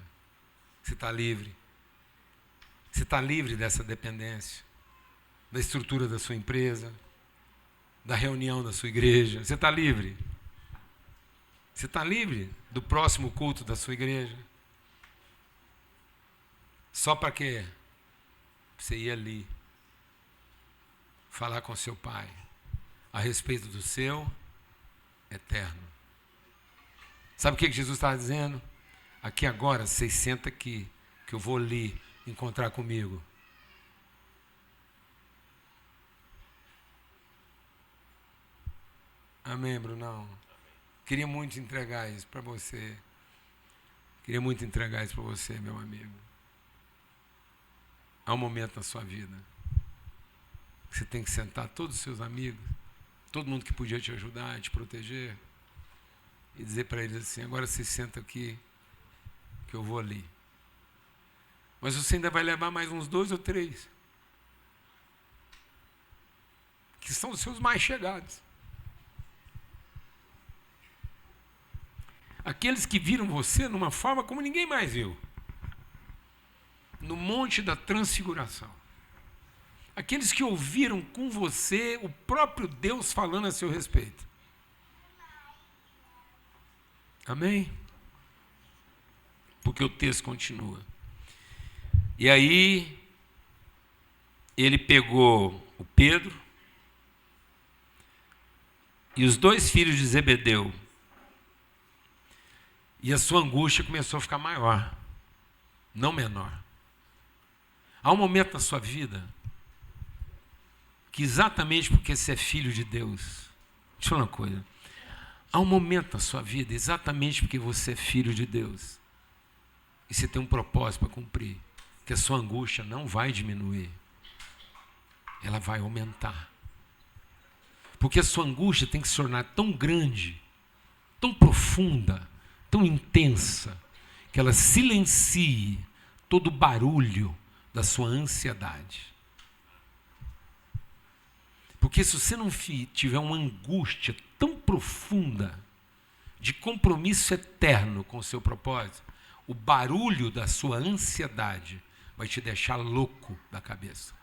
[SPEAKER 1] Você está livre. Você está livre dessa dependência, da estrutura da sua empresa, da reunião da sua igreja. Você está livre. Você está livre do próximo culto da sua igreja. Só para quê? Você ir ali, falar com seu pai a respeito do seu eterno. Sabe o que Jesus estava dizendo? Aqui agora, vocês sentam aqui, que eu vou ali encontrar comigo. Amém, Brunão? Queria muito entregar isso para você. Queria muito entregar isso para você, meu amigo. Há um momento na sua vida que você tem que sentar todos os seus amigos, todo mundo que podia te ajudar, te proteger, e dizer para eles assim: agora você senta aqui, que eu vou ali. Mas você ainda vai levar mais uns 2 ou 3, que são os seus mais chegados. Aqueles que viram você numa forma como ninguém mais viu. No Monte da Transfiguração. Aqueles que ouviram com você o próprio Deus falando a seu respeito. Amém? Porque o texto continua. E aí, ele pegou o Pedro e os 2 filhos de Zebedeu E a sua angústia começou a ficar maior, não menor. Há um momento na sua vida que exatamente porque você é filho de Deus, deixa eu falar uma coisa, há um momento na sua vida, exatamente porque você é filho de Deus, e você tem um propósito para cumprir, que a sua angústia não vai diminuir, ela vai aumentar. Porque a sua angústia tem que se tornar tão grande, tão profunda, tão intensa, que ela silencie todo o barulho da sua ansiedade. Porque se você não tiver uma angústia tão profunda, de compromisso eterno com o seu propósito, o barulho da sua ansiedade vai te deixar louco da cabeça.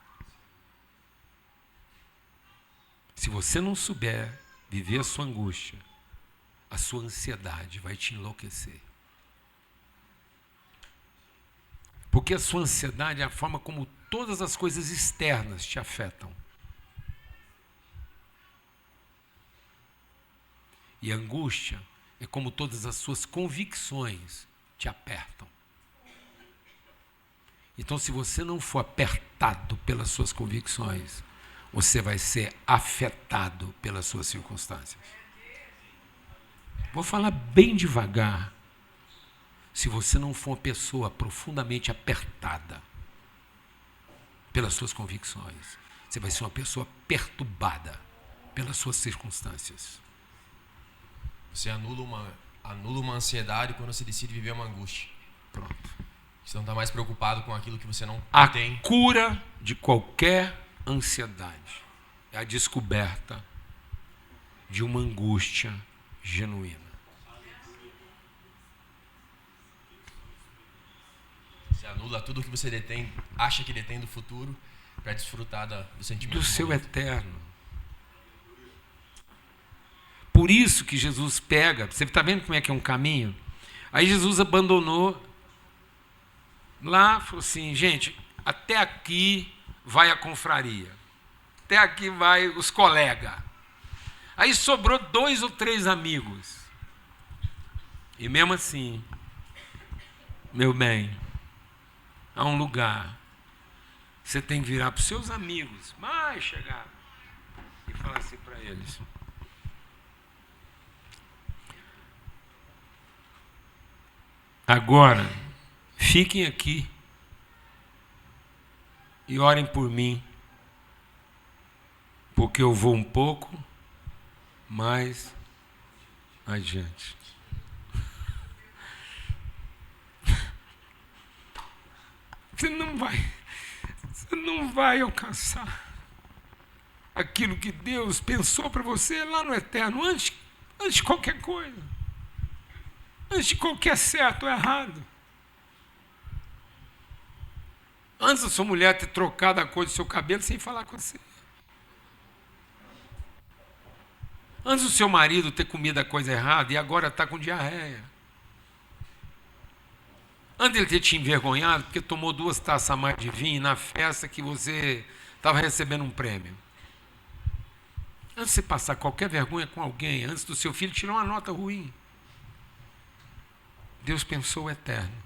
[SPEAKER 1] Se você não souber viver a sua angústia, a sua ansiedade vai te enlouquecer. Porque a sua ansiedade é a forma como todas as coisas externas te afetam. E a angústia é como todas as suas convicções te apertam. Então, se você não for apertado pelas suas convicções, você vai ser afetado pelas suas circunstâncias. Vou falar bem devagar. Se você não for uma pessoa profundamente apertada pelas suas convicções, você vai ser uma pessoa perturbada pelas suas circunstâncias.
[SPEAKER 5] Você anula uma ansiedade quando você decide viver uma angústia.
[SPEAKER 1] Pronto.
[SPEAKER 5] Você não está mais preocupado com aquilo que você não tem.
[SPEAKER 1] A cura de qualquer ansiedade é a descoberta de uma angústia genuína.
[SPEAKER 5] Você anula tudo que você detém, acha que detém do futuro, para desfrutar do sentimento
[SPEAKER 1] do seu
[SPEAKER 5] momento.
[SPEAKER 1] eterno. Por isso que Jesus pega, você está vendo como é que é um caminho? Aí Jesus abandonou lá, falou assim, gente, até aqui vai a confraria, até aqui vai os colegas. Aí sobrou 2 ou 3 amigos. E mesmo assim, meu bem, há um lugar, você tem que virar para os seus amigos, mais chegar, e falar assim para eles: agora, fiquem aqui e orem por mim, porque eu vou um pouco mais adiante. Você não vai alcançar aquilo que Deus pensou para você lá no eterno, antes de qualquer coisa. Antes de qualquer certo ou errado. Antes da sua mulher ter trocado a cor do seu cabelo sem falar com você. Antes do seu marido ter comido a coisa errada e agora está com diarreia. Antes ele ter te envergonhado porque tomou 2 taças a mais de vinho na festa que você estava recebendo um prêmio. Antes de você passar qualquer vergonha com alguém, antes do seu filho tirar uma nota ruim, Deus pensou o eterno.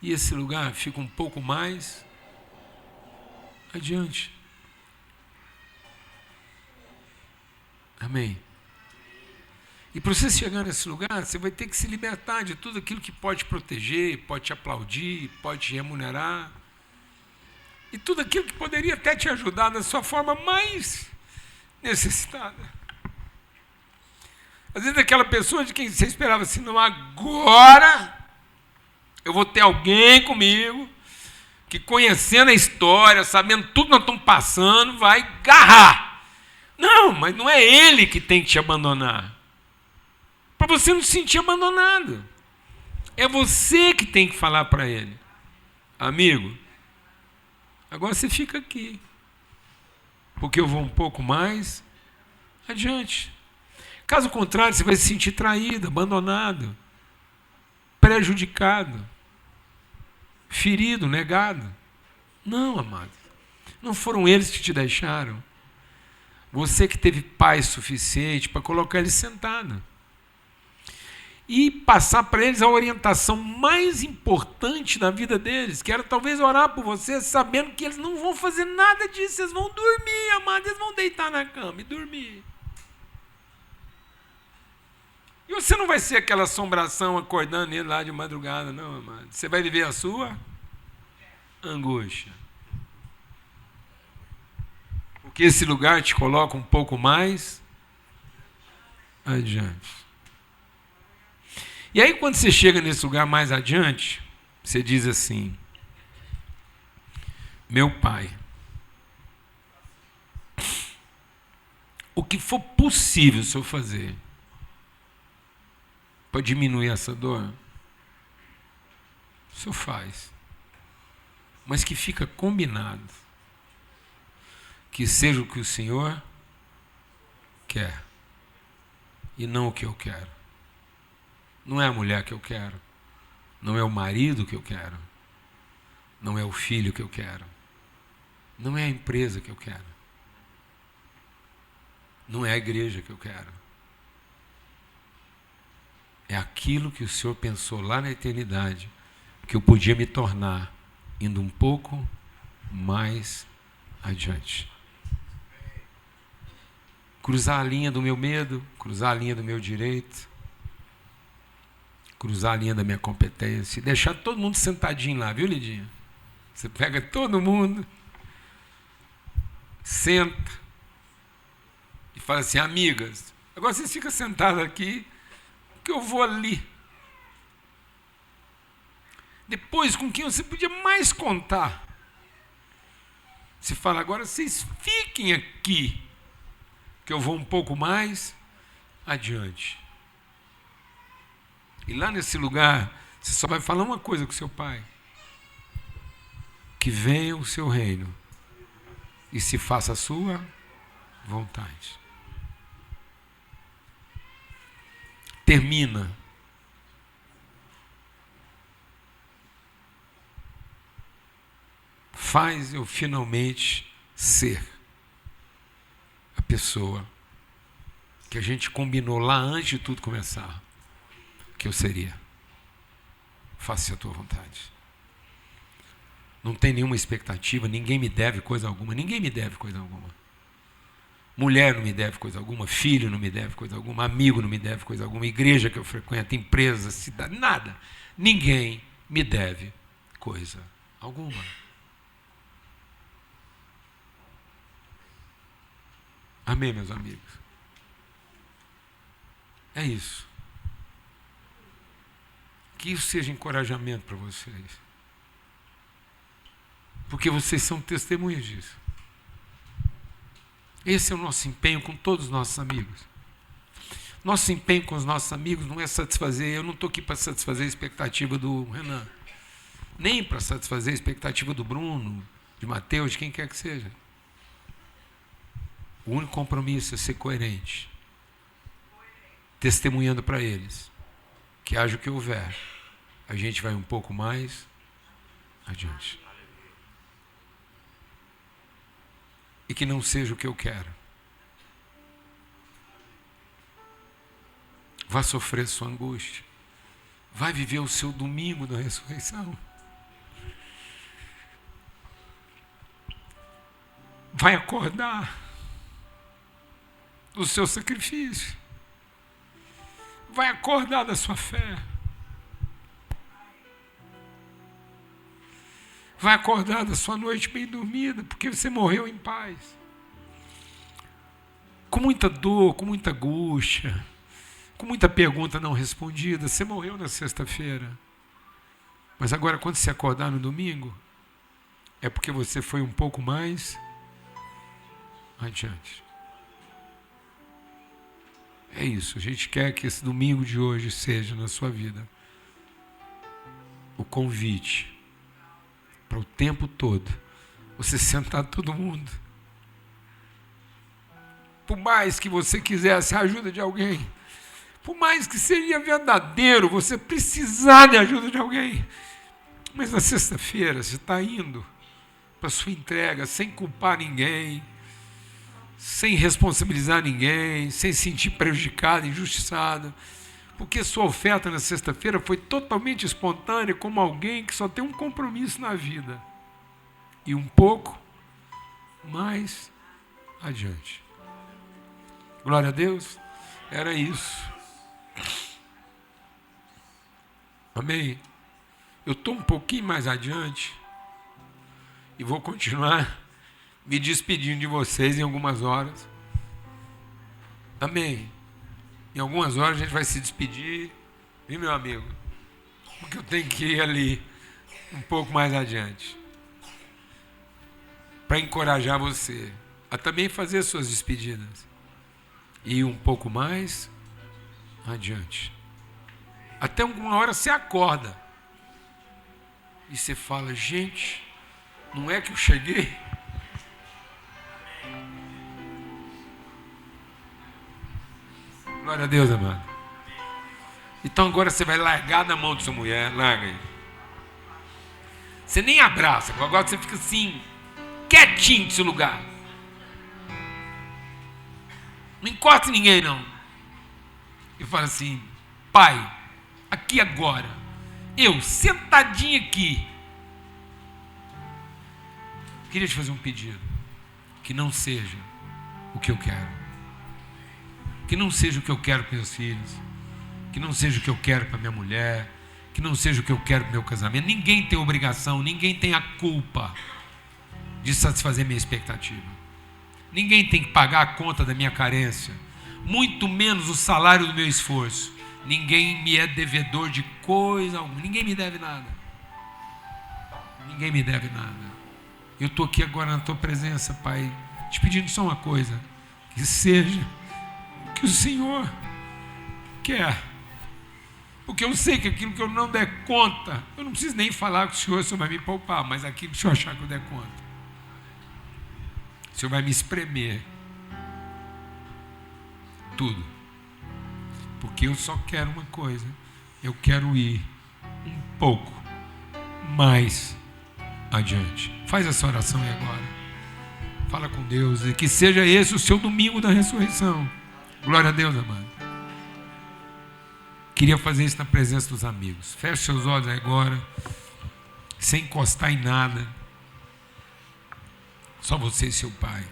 [SPEAKER 1] E esse lugar fica um pouco mais adiante. Amém? E para você chegar nesse lugar, você vai ter que se libertar de tudo aquilo que pode te proteger, pode te aplaudir, pode te remunerar. E tudo aquilo que poderia até te ajudar na sua forma mais necessitada. Às vezes aquela pessoa de quem você esperava assim, não, agora eu vou ter alguém comigo que, conhecendo a história, sabendo tudo que nós estamos passando, vai agarrar. Não, mas não é ele que tem que te abandonar. Para você não se sentir abandonado. É você que tem que falar para ele: amigo, agora você fica aqui, porque eu vou um pouco mais adiante. Caso contrário, você vai se sentir traído, abandonado, prejudicado, ferido, negado. Não, amado. Não foram eles que te deixaram. Você que teve paz suficiente para colocar eles sentados. E passar para eles a orientação mais importante da vida deles, que era talvez orar por você, sabendo que eles não vão fazer nada disso, eles vão dormir, amado, eles vão deitar na cama e dormir. E você não vai ser aquela assombração acordando ele lá de madrugada, não, amado. Você vai viver a sua angústia. Porque esse lugar te coloca um pouco mais adiante. E aí, quando você chega nesse lugar mais adiante, você diz assim: meu Pai, o que for possível o Senhor fazer para diminuir essa dor, o Senhor faz. Mas que fica combinado que seja o que o Senhor quer e não o que eu quero. Não é a mulher que eu quero, não é o marido que eu quero, não é o filho que eu quero, não é a empresa que eu quero, não é a igreja que eu quero. É aquilo que o Senhor pensou lá na eternidade, que eu podia me tornar, indo um pouco mais adiante. Cruzar a linha do meu medo, cruzar a linha do meu direito, cruzar a linha da minha competência e deixar todo mundo sentadinho lá, viu, Lidinha? Você pega todo mundo, senta e fala assim: amigas, agora vocês ficam sentadas aqui, que eu vou ali. Depois, com quem você podia mais contar, você fala: agora vocês fiquem aqui, que eu vou um pouco mais adiante. E lá nesse lugar, você só vai falar uma coisa com seu pai: que venha o seu reino e se faça a sua vontade. Termina. Faz eu finalmente ser a pessoa que a gente combinou lá antes de tudo começar que eu seria. Faça a tua vontade. Não tem nenhuma expectativa, ninguém me deve coisa alguma, ninguém me deve coisa alguma. Mulher não me deve coisa alguma, filho não me deve coisa alguma, amigo não me deve coisa alguma, igreja que eu frequento, empresa, cidade, nada. Ninguém me deve coisa alguma. Amém, meus amigos? É isso. Que isso seja encorajamento para vocês. Porque vocês são testemunhas disso. Esse é o nosso empenho com todos os nossos amigos. Nosso empenho com os nossos amigos não é satisfazer, eu não estou aqui para satisfazer a expectativa do Renan, nem para satisfazer a expectativa do Bruno, de Mateus, de quem quer que seja. O único compromisso é ser coerente, testemunhando para eles que haja o que houver, a gente vai um pouco mais adiante. E que não seja o que eu quero. Vá sofrer sua angústia. Vai viver o seu domingo da ressurreição. Vai acordar do seu sacrifício. Vai acordar da sua fé. Vai acordar da sua noite bem dormida, porque você morreu em paz. Com muita dor, com muita angústia, com muita pergunta não respondida. Você morreu na sexta-feira. Mas agora, quando você acordar no domingo, é porque você foi um pouco mais adiante. É isso. A gente quer que esse domingo de hoje seja, na sua vida, o convite para o tempo todo você sentar todo mundo. Por mais que você quisesse a ajuda de alguém, por mais que seria verdadeiro você precisar de ajuda de alguém, mas na sexta-feira você está indo para a sua entrega sem culpar ninguém, sem responsabilizar ninguém, sem se sentir prejudicado, injustiçado, porque sua oferta na sexta-feira foi totalmente espontânea, como alguém que só tem um compromisso na vida. E um pouco mais adiante. Glória a Deus. Era isso. Amém? Eu estou um pouquinho mais adiante e vou continuar me despedindo de vocês em algumas horas. Amém? Em algumas horas a gente vai se despedir, viu, meu amigo? Porque eu tenho que ir ali um pouco mais adiante para encorajar você a também fazer suas despedidas e ir um pouco mais adiante. Até alguma hora você acorda e você fala: gente, não é que eu cheguei? Glória a Deus, amado. Então agora você vai largar da mão de sua mulher, larga aí. Você nem abraça, agora você fica assim, quietinho nesse lugar. Não encosta em ninguém, não. E fala assim: pai, aqui agora, eu sentadinho aqui, queria te fazer um pedido. Que não seja o que eu quero. Que não seja o que eu quero para meus filhos. Que não seja o que eu quero para minha mulher. Que não seja o que eu quero para o meu casamento. Ninguém tem obrigação, ninguém tem a culpa de satisfazer minha expectativa. Ninguém tem que pagar a conta da minha carência, muito menos o salário do meu esforço. Ninguém me é devedor de coisa alguma. Ninguém me deve nada. Ninguém me deve nada. Eu estou aqui agora na tua presença, Pai, te pedindo só uma coisa: que seja o que o Senhor quer. Porque eu sei que aquilo que eu não der conta, eu não preciso nem falar com o Senhor vai me poupar, mas aquilo que o Senhor achar que eu der conta, o Senhor vai me espremer tudo. Porque eu só quero uma coisa: eu quero ir um pouco mais adiante. Faz essa oração aí agora. Fala com Deus e que seja esse o seu domingo da ressurreição. Glória a Deus, amado. Queria fazer isso na presença dos amigos. Feche seus olhos agora, sem encostar em nada. Só você e seu Pai.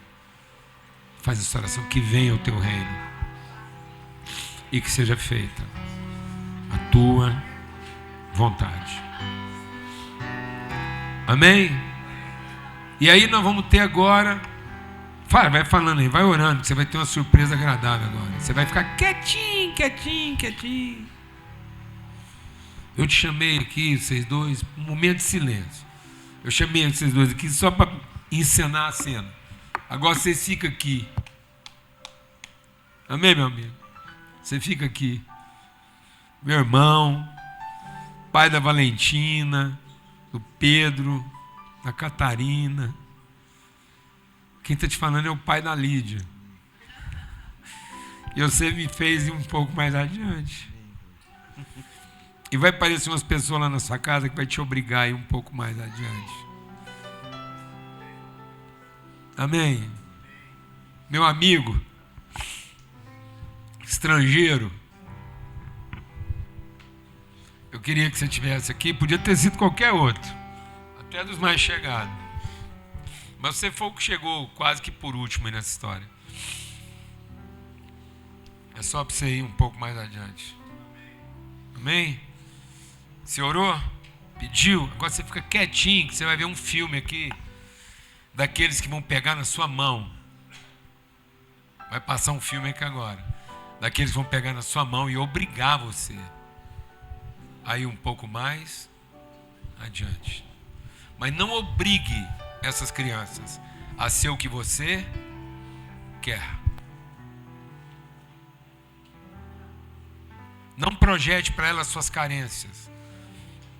[SPEAKER 1] Faz essa oração: que venha o teu reino e que seja feita a tua vontade. Amém? E aí nós vamos ter agora, vai falando aí, vai orando, que você vai ter uma surpresa agradável agora. Você vai ficar quietinho, quietinho, quietinho. Eu te chamei aqui, vocês dois, um momento de silêncio. Eu chamei vocês dois aqui só para encenar a cena. Agora vocês ficam aqui. Amém, meu amigo? Você fica aqui. Meu irmão, pai da Valentina, do Pedro, da Catarina. Quem está te falando é o pai da Lídia. E você me fez ir um pouco mais adiante. E vai aparecer umas pessoas lá na sua casa que vai te obrigar a ir um pouco mais adiante. Amém? Meu amigo estrangeiro, eu queria que você estivesse aqui. Podia ter sido qualquer outro, até dos mais chegados, mas você foi o que chegou quase que por último aí nessa história. É só para você ir um pouco mais adiante. Amém? Você orou? Pediu? Agora você fica quietinho, que você vai ver um filme aqui daqueles que vão pegar na sua mão. Vai passar um filme aqui agora, daqueles que vão pegar na sua mão e obrigar você a ir um pouco mais adiante. Mas não obrigue essas crianças a ser o que você quer. Não projete para elas suas carências.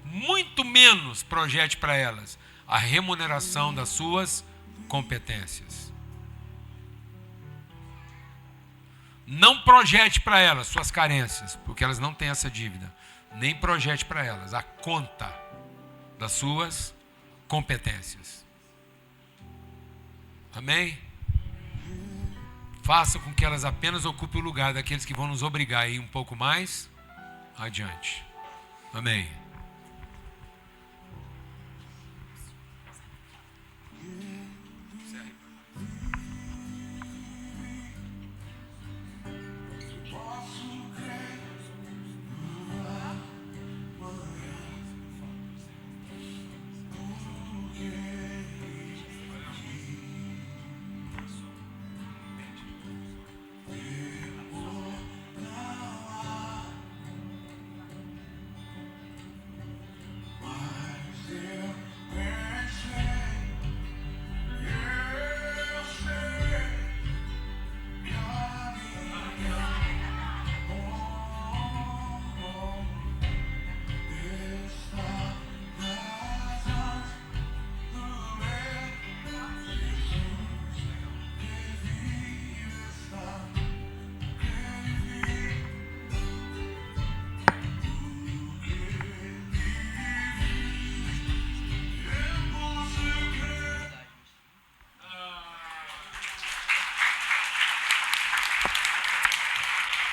[SPEAKER 1] Muito menos projete para elas a remuneração das suas competências. Não projete para elas suas carências, porque elas não têm essa dívida. Nem projete para elas a conta das suas competências. Amém? faça com que elas apenas ocupem o lugar daqueles que vão nos obrigar a ir um pouco mais adiante. Amém.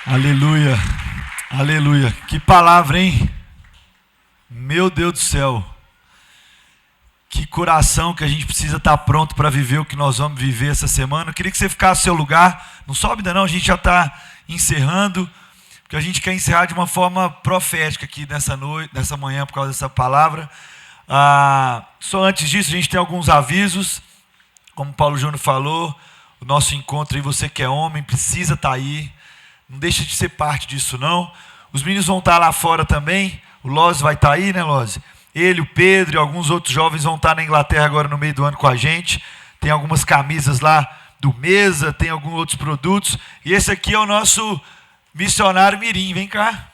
[SPEAKER 6] Aleluia, aleluia. Que palavra, hein? Meu Deus do céu. Que coração que a gente precisa estar pronto para viver o que nós vamos viver essa semana. Eu queria que você ficasse no seu lugar. Não sobe ainda não, a gente já está encerrando. Porque a gente quer encerrar de uma forma profética aqui nessa noite, nessa manhã, por causa dessa palavra. Só antes disso, a gente tem alguns avisos. Como o Paulo Júnior falou, o nosso encontro aí, você que é homem, precisa estar aí. Não deixa de ser parte disso, não. Os meninos vão estar lá fora também. O Loz vai estar aí, né, Loz? Ele, o Pedro e alguns outros jovens vão estar na Inglaterra agora no meio do ano com a gente. Tem algumas camisas lá do Mesa, tem alguns outros produtos. E esse aqui é o nosso missionário mirim. Vem cá.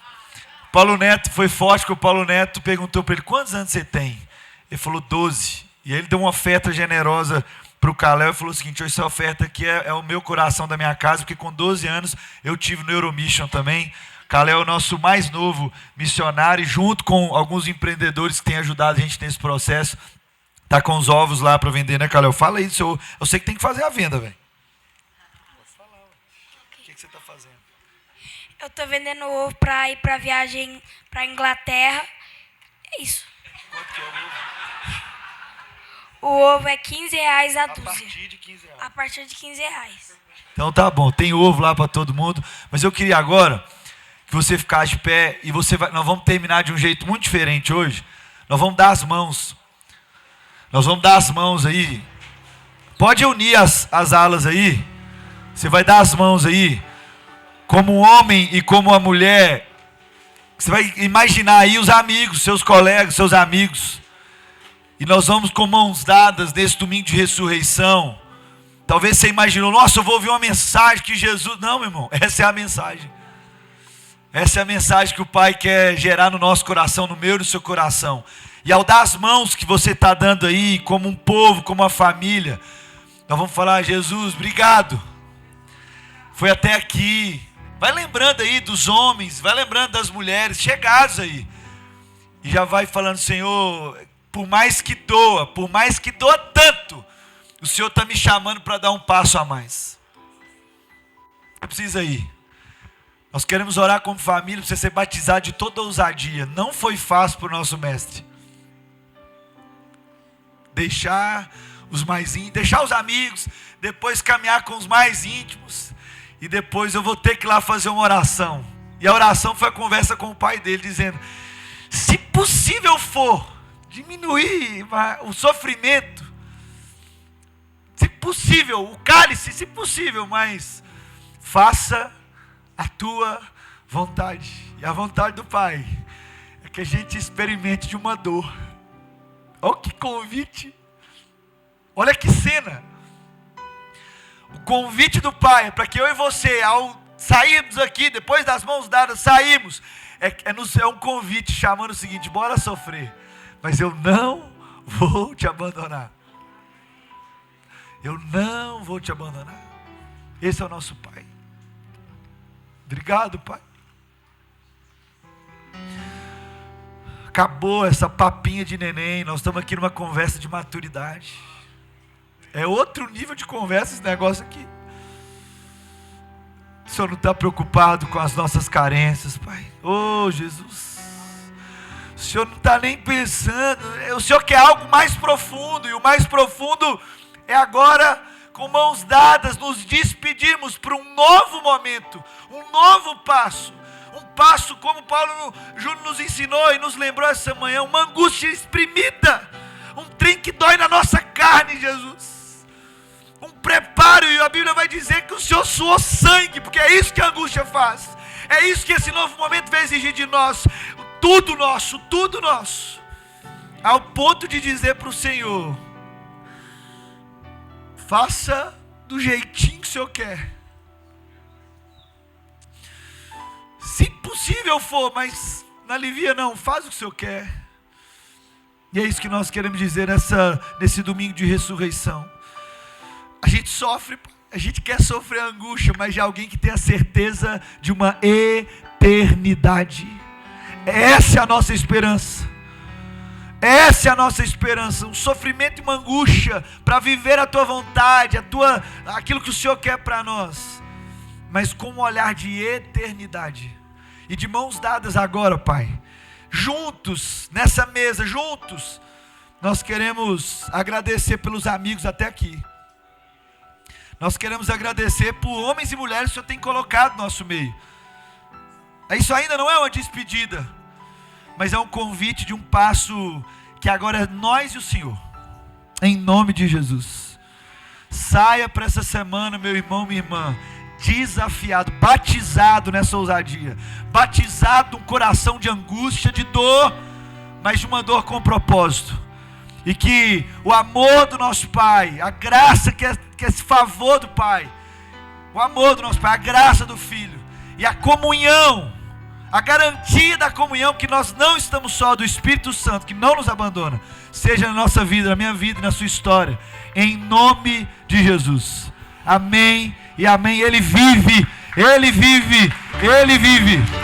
[SPEAKER 6] Paulo Neto foi forte, porque o Paulo Neto perguntou para ele, quantos anos você tem? Ele falou 12. E aí ele deu uma oferta generosa para o Caléu e falou o seguinte, essa oferta aqui é o meu coração da minha casa, porque com 12 anos eu tive no Euromission também. Caléu é o nosso mais novo missionário, e junto com alguns empreendedores que têm ajudado a gente nesse processo, está com os ovos lá para vender, né, Caléu? Fala isso, eu sei que tem que fazer a venda, velho. Pode falar, o que você está fazendo?
[SPEAKER 7] Eu estou vendendo ovo para ir para viagem para a Inglaterra. É isso.
[SPEAKER 6] Quanto que é o ovo?
[SPEAKER 7] O ovo é R$15 a dúzia.
[SPEAKER 6] A partir de R$15.
[SPEAKER 7] A partir de R$15.
[SPEAKER 6] Então tá bom, tem ovo lá para todo mundo. Mas eu queria agora que você ficasse de pé e nós vamos terminar de um jeito muito diferente hoje. Nós vamos dar as mãos. Nós vamos dar as mãos aí. Pode unir as alas aí. Você vai dar as mãos aí. Como um homem e como uma mulher. Você vai imaginar aí os amigos, seus colegas, seus amigos. E nós vamos com mãos dadas nesse domingo de ressurreição. Talvez você imaginou, nossa, eu vou ouvir uma mensagem que Jesus... Não, meu irmão, essa é a mensagem. Essa é a mensagem que o Pai quer gerar no nosso coração, no meu e no seu coração. E ao dar as mãos que você está dando aí, como um povo, como uma família, nós vamos falar, Jesus, obrigado. Foi até aqui. Vai lembrando aí dos homens, vai lembrando das mulheres, chegados aí. E já vai falando, Senhor... Por mais que doa tanto, o Senhor está me chamando para dar um passo a mais. Não precisa ir. Nós queremos orar como família para você ser batizado de toda ousadia. Não foi fácil para o nosso mestre. Deixar os mais íntimos, deixar os amigos, depois caminhar com os mais íntimos. E depois eu vou ter que ir lá fazer uma oração. E a oração foi a conversa com o pai dele, dizendo, se possível for, diminuir o sofrimento, se possível, o cálice, se possível, mas faça a tua vontade. E a vontade do Pai é que a gente experimente de uma dor. Olha que convite, olha que cena. O convite do Pai é para que eu e você, ao sairmos aqui, depois das mãos dadas, saímos, é um convite chamando o seguinte, bora sofrer. Mas eu não vou te abandonar. Eu não vou te abandonar. Esse é o nosso Pai. Obrigado, Pai. Acabou essa papinha de neném. Nós estamos aqui numa conversa de maturidade. É outro nível de conversa esse negócio aqui. O Senhor não está preocupado com as nossas carências, Pai. Oh, Jesus. O Senhor não está nem pensando. O Senhor quer algo mais profundo. E o mais profundo é agora, com mãos dadas, nos despedirmos para um novo momento. Um novo passo. Um passo como Paulo Júnior nos ensinou e nos lembrou essa manhã. Uma angústia exprimida. Um trem que dói na nossa carne, Jesus. Um preparo, e a Bíblia vai dizer que o Senhor suou sangue, porque é isso que a angústia faz. É isso que esse novo momento vai exigir de nós. Tudo nosso. Ao ponto de dizer para o Senhor: faça do jeitinho que o Senhor quer. Se possível for, mas não alivia não, faz o que o Senhor quer. E é isso que nós queremos dizer nesse domingo de ressurreição. A gente sofre, a gente quer sofrer a angústia, mas de alguém que tem a certeza de uma eternidade. Essa é a nossa esperança. Essa é a nossa esperança. Um sofrimento e uma angústia para viver a tua vontade, aquilo que o Senhor quer para nós, mas com um olhar de eternidade. E de mãos dadas agora, Pai, juntos, nessa mesa, juntos, nós queremos agradecer pelos amigos até aqui. Nós queremos agradecer por homens e mulheres que o Senhor tem colocado no nosso meio. Isso ainda não é uma despedida, mas é um convite de um passo que agora é nós e o Senhor. Em nome de Jesus. Saia para essa semana, meu irmão, minha irmã, desafiado, batizado nessa ousadia, batizado num coração de angústia, de dor, mas de uma dor com propósito. E que o amor do nosso Pai, a graça que é esse favor do Pai, o amor do nosso Pai, a graça do Filho e a comunhão, a garantia da comunhão, que nós não estamos só, do Espírito Santo, que não nos abandona, seja na nossa vida, na minha vida e na sua história, em nome de Jesus. Amém e amém. Ele vive, Ele vive, Ele vive.